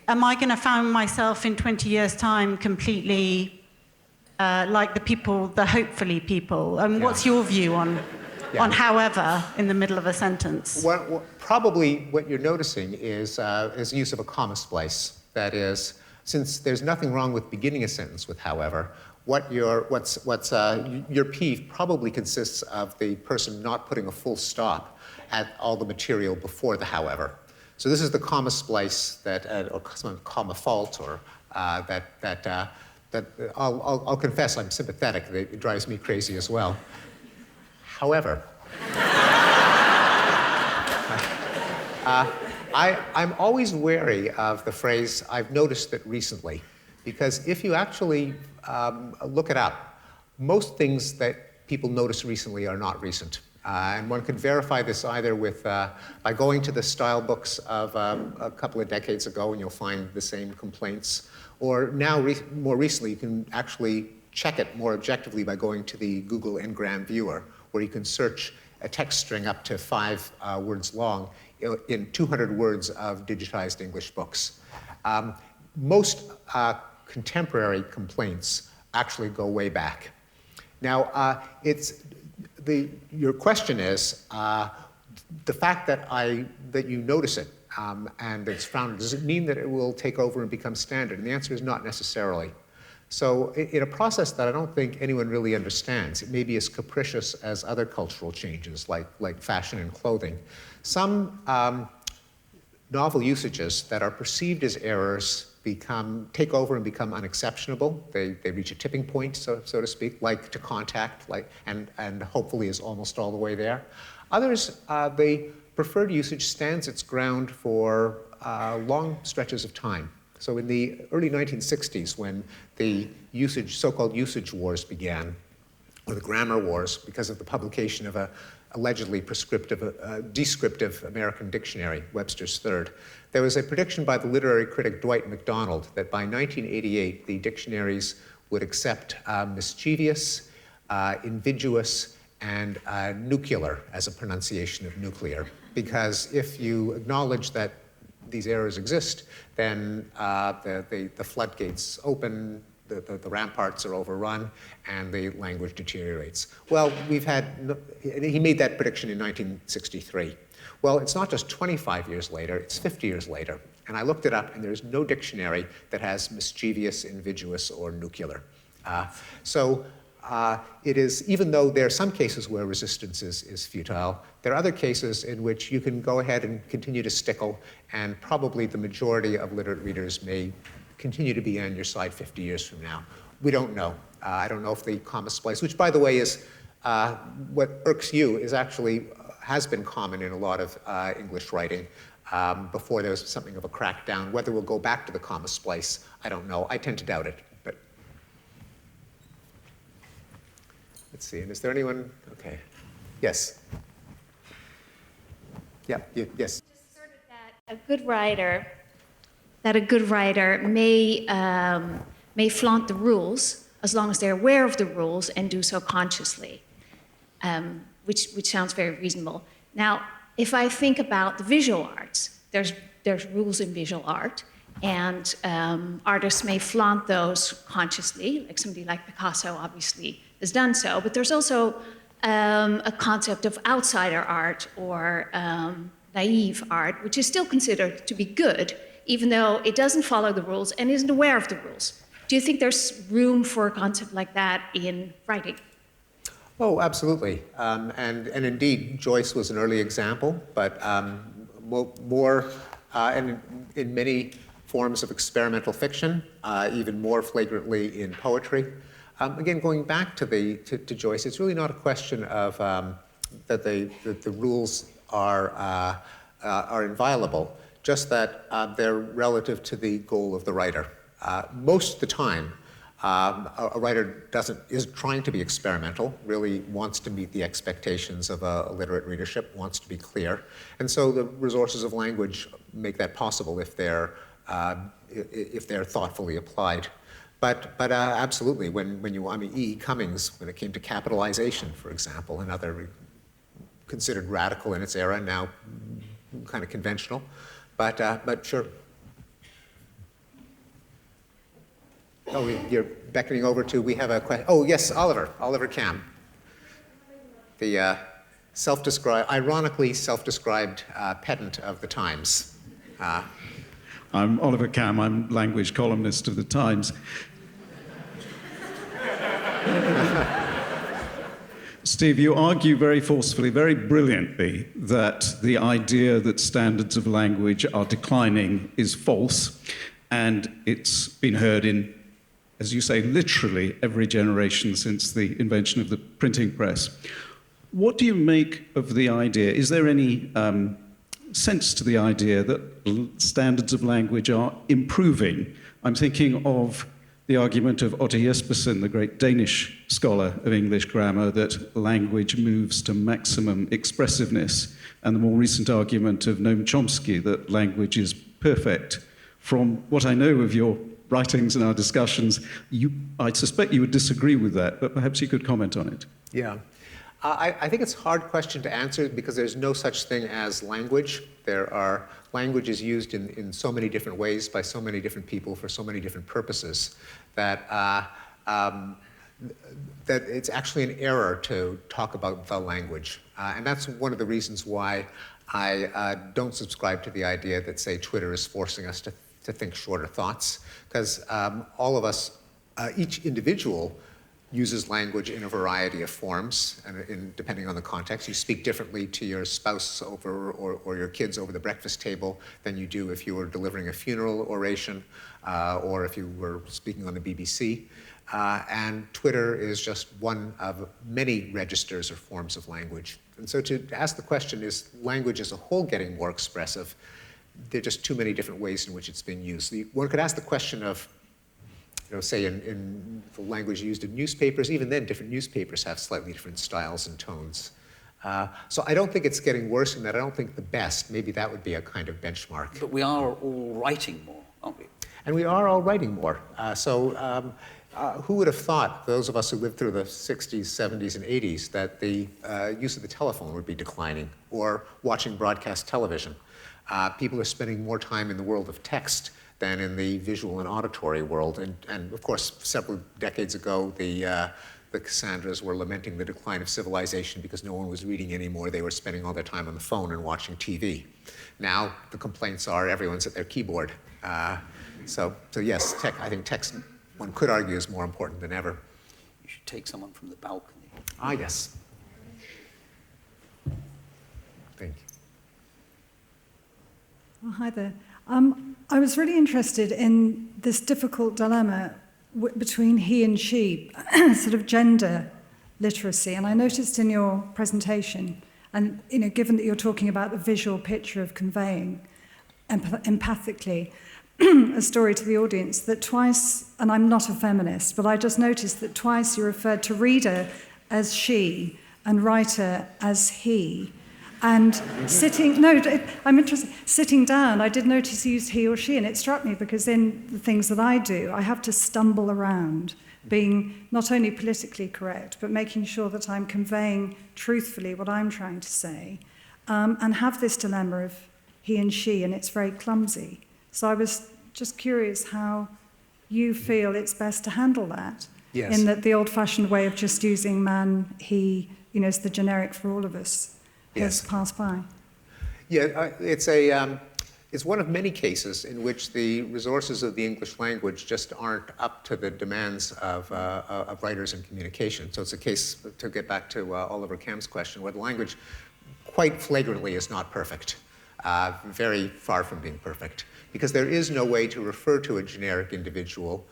am I going to find myself in 20 years' time completely like the hopefully people? What's your view on however in the middle of a sentence? Well, probably what you're noticing is the use of a comma splice. That is, since there's nothing wrong with beginning a sentence with however, your peeve probably consists of the person not putting a full stop at all the material before the however. So this is the comma splice or some comma fault, or that I'll confess I'm sympathetic. It drives me crazy as well. However, I'm always wary of the phrase, I've noticed it recently, because if you actually look it up, most things that people notice recently are not recent. And one can verify this either by going to the style books of a couple of decades ago, and you'll find the same complaints. Or now, more recently, you can actually check it more objectively by going to the Google Ngram viewer, where you can search a text string up to 5 words long in 200 words of digitized English books. Most contemporary complaints actually go way back. Now, your question is, the fact that you notice it and it's found, does it mean that it will take over and become standard? And the answer is not necessarily. So in a process that I don't think anyone really understands, it may be as capricious as other cultural changes like fashion and clothing. Some novel usages that are perceived as errors take over and become unexceptionable. They reach a tipping point, so to speak, like to contact, and hopefully is almost all the way there. Others, the preferred usage stands its ground for long stretches of time. So in the early 1960s, when the so-called usage wars began, or the grammar wars, because of the publication of a allegedly descriptive American dictionary, Webster's Third, there was a prediction by the literary critic Dwight MacDonald that by 1988, the dictionaries would accept mischievous, invidious, and nuclear as a pronunciation of nuclear. Because if you acknowledge that these errors exist, then the floodgates open, the ramparts are overrun, and the language deteriorates. Well, he made that prediction in 1963. Well, it's not just 25 years later, it's 50 years later. And I looked it up, and there's no dictionary that has mischievous, invidious, or nuclear. It is, even though there are some cases where resistance is futile, there are other cases in which you can go ahead and continue to stickle, and probably the majority of literate readers may continue to be on your side 50 years from now. We don't know. I don't know if the comma splice, which by the way is what irks you, has been common in a lot of English writing before there was something of a crackdown. Whether we'll go back to the comma splice, I don't know. I tend to doubt it. But let's see. And is there anyone? Okay. Yes. Yeah. Yes. Just sort of that a good writer may flaunt the rules as long as they're aware of the rules and do so consciously, which sounds very reasonable. Now, if I think about the visual arts, there's rules in visual art, and artists may flaunt those consciously, like somebody like Picasso obviously has done so, but there's also a concept of outsider art or naive art, which is still considered to be good, even though it doesn't follow the rules and isn't aware of the rules. Do you think there's room for a concept like that in writing? Oh, absolutely. And indeed, Joyce was an early example, but more, and in many forms of experimental fiction, even more flagrantly in poetry. Again, going back to Joyce, it's really not a question of that the rules are inviolable, just that they're relative to the goal of the writer. Most of the time, a writer is trying to be experimental, really wants to meet the expectations of a literate readership, wants to be clear, and so the resources of language make that possible if they're thoughtfully applied. But absolutely, E. Cummings, when it came to capitalization, for example, another considered radical in its era, now kind of conventional, but sure. Oh, you're beckoning over to, we have a question. Oh, yes, Oliver Cam. The ironically self-described pedant of the Times. I'm Oliver Cam, I'm language columnist of the Times. Steve, you argue very forcefully, very brilliantly, that the idea that standards of language are declining is false, and it's been heard in, as you say, literally every generation since the invention of the printing press. What do you make of the idea? Is there any sense to the idea that standards of language are improving? I'm thinking of the argument of Otto Jespersen, the great Danish scholar of English grammar, that language moves to maximum expressiveness, and the more recent argument of Noam Chomsky that language is perfect. From what I know of your writings and our discussions, I suspect you would disagree with that, but perhaps you could comment on it. Yeah. I think it's a hard question to answer because there's no such thing as language. There are languages used in so many different ways by so many different people for so many different purposes that that it's actually an error to talk about the language. And that's one of the reasons why I don't subscribe to the idea that, say, Twitter is forcing us to think shorter thoughts, because all of us, each individual, uses language in a variety of forms, and depending on the context. You speak differently to your spouse or your kids over the breakfast table than you do if you were delivering a funeral oration or if you were speaking on the BBC. And Twitter is just one of many registers or forms of language. And so to ask the question, is language as a whole getting more expressive? There are just too many different ways in which it's being used. One could ask the question of, say in the language used in newspapers, even then different newspapers have slightly different styles and tones. So I don't think it's getting worse in that. I don't think the best. Maybe that would be a kind of benchmark. But we are all writing more, aren't we? And we are all writing more. Who would have thought, those of us who lived through the 60s, 70s, and 80s, that the use of the telephone would be declining, or watching broadcast television? People are spending more time in the world of text than in the visual and auditory world. And of course, several decades ago, the Cassandras were lamenting the decline of civilization because no one was reading anymore. They were spending all their time on the phone and watching TV. Now, the complaints are everyone's at their keyboard. So yes, I think text, one could argue, is more important than ever. You should take someone from the balcony. Ah, yes. Thank you. Oh, hi there. I was really interested in this difficult dilemma between he and she, sort of gender literacy. And I noticed in your presentation, and given that you're talking about the visual picture of conveying empathically a story to the audience, that twice, and I'm not a feminist, but I just noticed that twice you referred to reader as she and writer as he. And I'm interested. Sitting down, I did notice you used he or she, and it struck me because in the things that I do, I have to stumble around being not only politically correct, but making sure that I'm conveying truthfully what I'm trying to say, and have this dilemma of he and she, and it's very clumsy. So I was just curious how you feel it's best to handle that. Yes. In that the old-fashioned way of just using man, he, is the generic for all of us, has Yes. passed by. Yeah, it's one of many cases in which the resources of the English language just aren't up to the demands of writers and communication. So it's a case, to get back to Oliver Camp's question, where the language quite flagrantly is not perfect, very far from being perfect, because there is no way to refer to a generic individual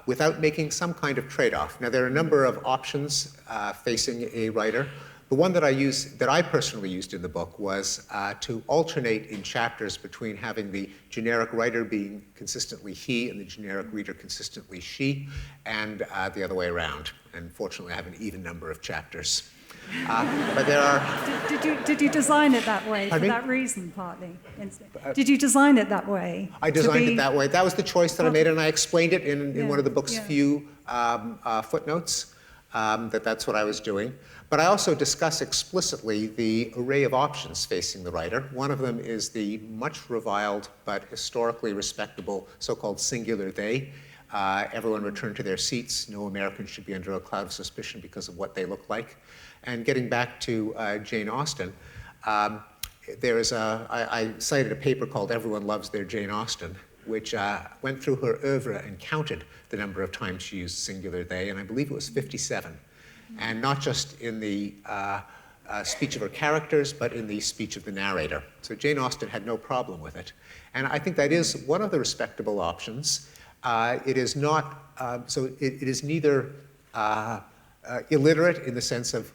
without making some kind of trade-off. Now, there are a number of options facing a writer. The one that I personally used in the book was to alternate in chapters between having the generic writer being consistently he and the generic reader consistently she, and the other way around. And fortunately, I have an even number of chapters. But there are... Did you design it that way Pardon for me? that reason, partly? Did you design it that way? I designed it that way. That was the choice that I made, and I explained it in one of the book's yeah. few footnotes, that's what I was doing. But I also discuss explicitly the array of options facing the writer. One of them is the much reviled but historically respectable so-called singular they. Everyone return to their seats. No American should be under a cloud of suspicion because of what they look like. And getting back to Jane Austen, I cited a paper called Everyone Loves Their Jane Austen, which went through her oeuvre and counted the number of times she used singular they, and I believe it was 57. And not just in the speech of her characters, but in the speech of the narrator. So Jane Austen had no problem with it. And I think that is one of the respectable options. It is not, it is neither illiterate in the sense of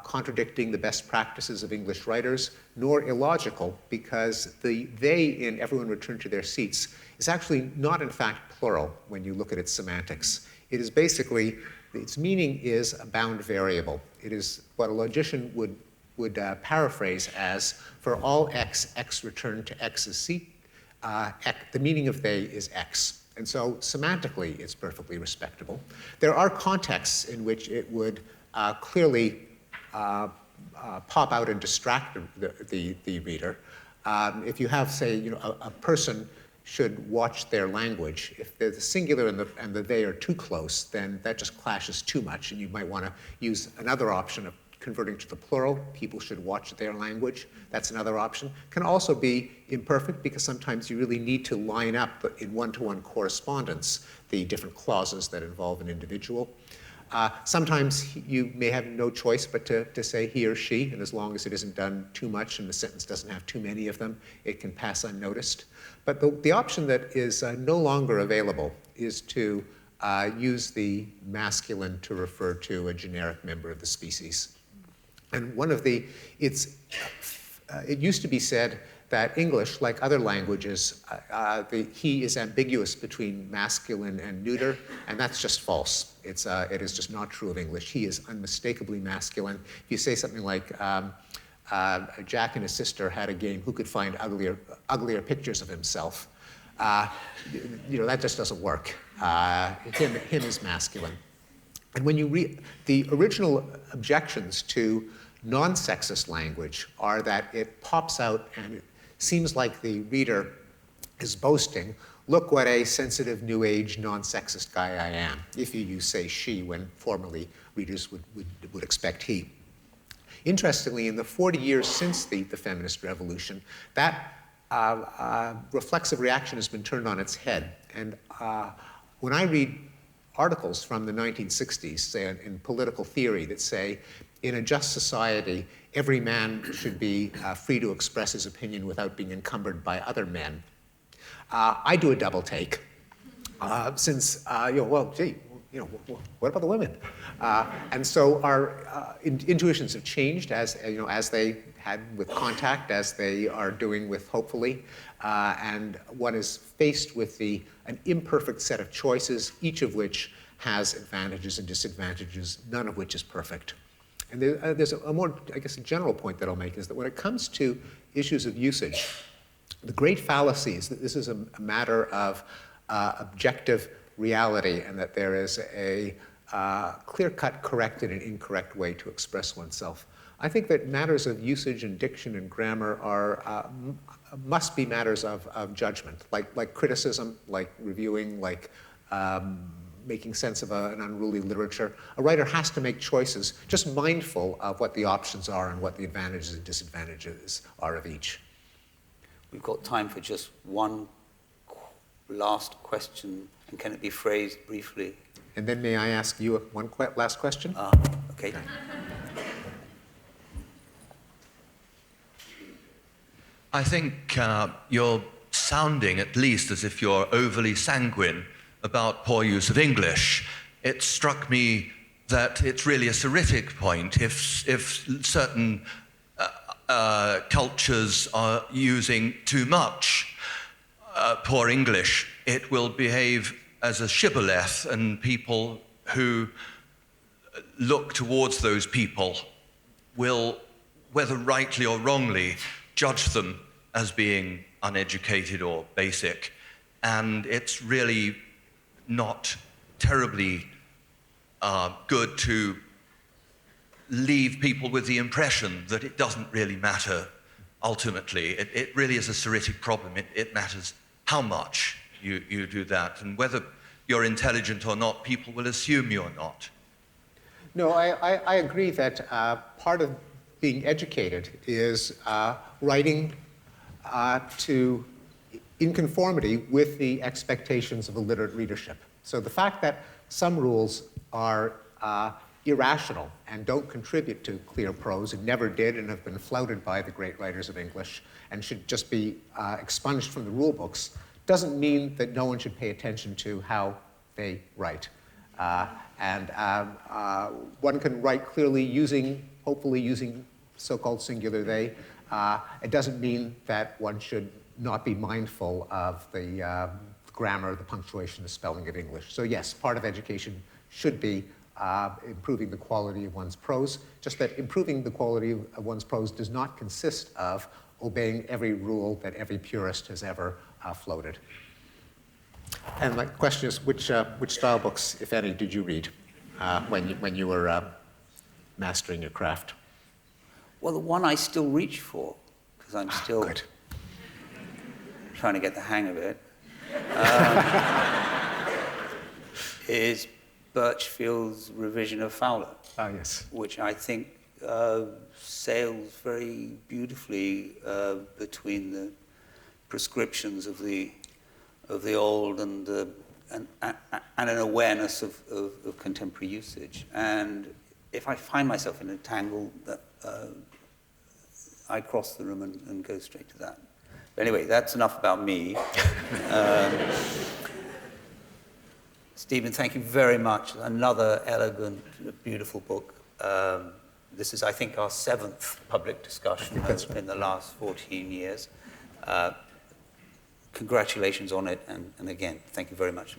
contradicting the best practices of English writers, nor illogical, because the they in Everyone Return to Their Seats is actually not in fact plural when you look at its semantics. It is basically, its meaning is a bound variable. It is what a logician would paraphrase as, for all x, x returned to x's seat, the meaning of they is x. And so semantically, it's perfectly respectable. There are contexts in which it would clearly pop out and distract the reader. If you have, say, a person should watch their language. If the singular and the they are too close, then that just clashes too much, and you might want to use another option of converting to the plural. People should watch their language. That's another option. Can also be imperfect, because sometimes you really need to line up in one-to-one correspondence the different clauses that involve an individual. Sometimes you may have no choice but to say he or she, and as long as it isn't done too much and the sentence doesn't have too many of them, it can pass unnoticed. But the option that is no longer available is to use the masculine to refer to a generic member of the species. And one of it used to be said that English, like other languages, the he is ambiguous between masculine and neuter, and that's just false. It is just not true of English. He is unmistakably masculine. If you say something like, Jack and his sister had a game, who could find uglier pictures of himself? That just doesn't work. Him is masculine. And when you read the original objections to non-sexist language are that it pops out and it seems like the reader is boasting, look what a sensitive new age non-sexist guy I am, if you use, say, she, when formerly readers would expect he. Interestingly, in the 40 years since the feminist revolution, that reflexive reaction has been turned on its head. And when I read articles from the 1960s, say, in political theory, that say, in a just society, every man should be free to express his opinion without being encumbered by other men, I do a double take, since, what about the women? And so our intuitions have changed as they had with contact, as they are doing with hopefully, and one is faced with an imperfect set of choices, each of which has advantages and disadvantages, none of which is perfect. And there's a more, I guess, a general point that I'll make is that when it comes to issues of usage, the great fallacy is that this is a matter of objective reality, and that there is a clear-cut correct and an incorrect way to express oneself. I think that matters of usage and diction and grammar must be matters of judgment, like criticism, like reviewing, like making sense of an unruly literature. A writer has to make choices, just mindful of what the options are and what the advantages and disadvantages are of each. We've got time for just one last question, and can it be phrased briefly? And then may I ask you one last question? Okay. I think you're sounding at least as if you're overly sanguine about poor use of English. It struck me that it's really a Soritic point. If certain cultures are using too much poor English, it will behave as a shibboleth, and people who look towards those people will, whether rightly or wrongly, judge them as being uneducated or basic. And it's really not terribly good to leave people with the impression that it doesn't really matter ultimately. It really is a Soritic problem. It matters how much you do that, and whether you're intelligent or not, people will assume you're not. No, I agree that part of being educated is writing in conformity with the expectations of a literate readership. So the fact that some rules are irrational and don't contribute to clear prose, and never did, and have been flouted by the great writers of English, and should just be expunged from the rule books, doesn't mean that no one should pay attention to how they write. One can write clearly hopefully using so-called singular they. It doesn't mean that one should not be mindful of the grammar, the punctuation, the spelling of English. So yes, part of education should be improving the quality of one's prose, just that improving the quality of one's prose does not consist of obeying every rule that every purist has ever floated. And my question is, which style books, if any, did you read when you were mastering your craft? Well, the one I still reach for, because I'm still trying to get the hang of it, is Birchfield's revision of Fowler. Yes. Which I think sails very beautifully between the prescriptions of the old and an awareness of contemporary usage. And if I find myself in a tangle, that I cross the room and go straight to that. But anyway, that's enough about me. Stephen, thank you very much. Another elegant, beautiful book. This is, I think, our 7th public discussion in the last 14 years. Congratulations on it, and again, thank you very much.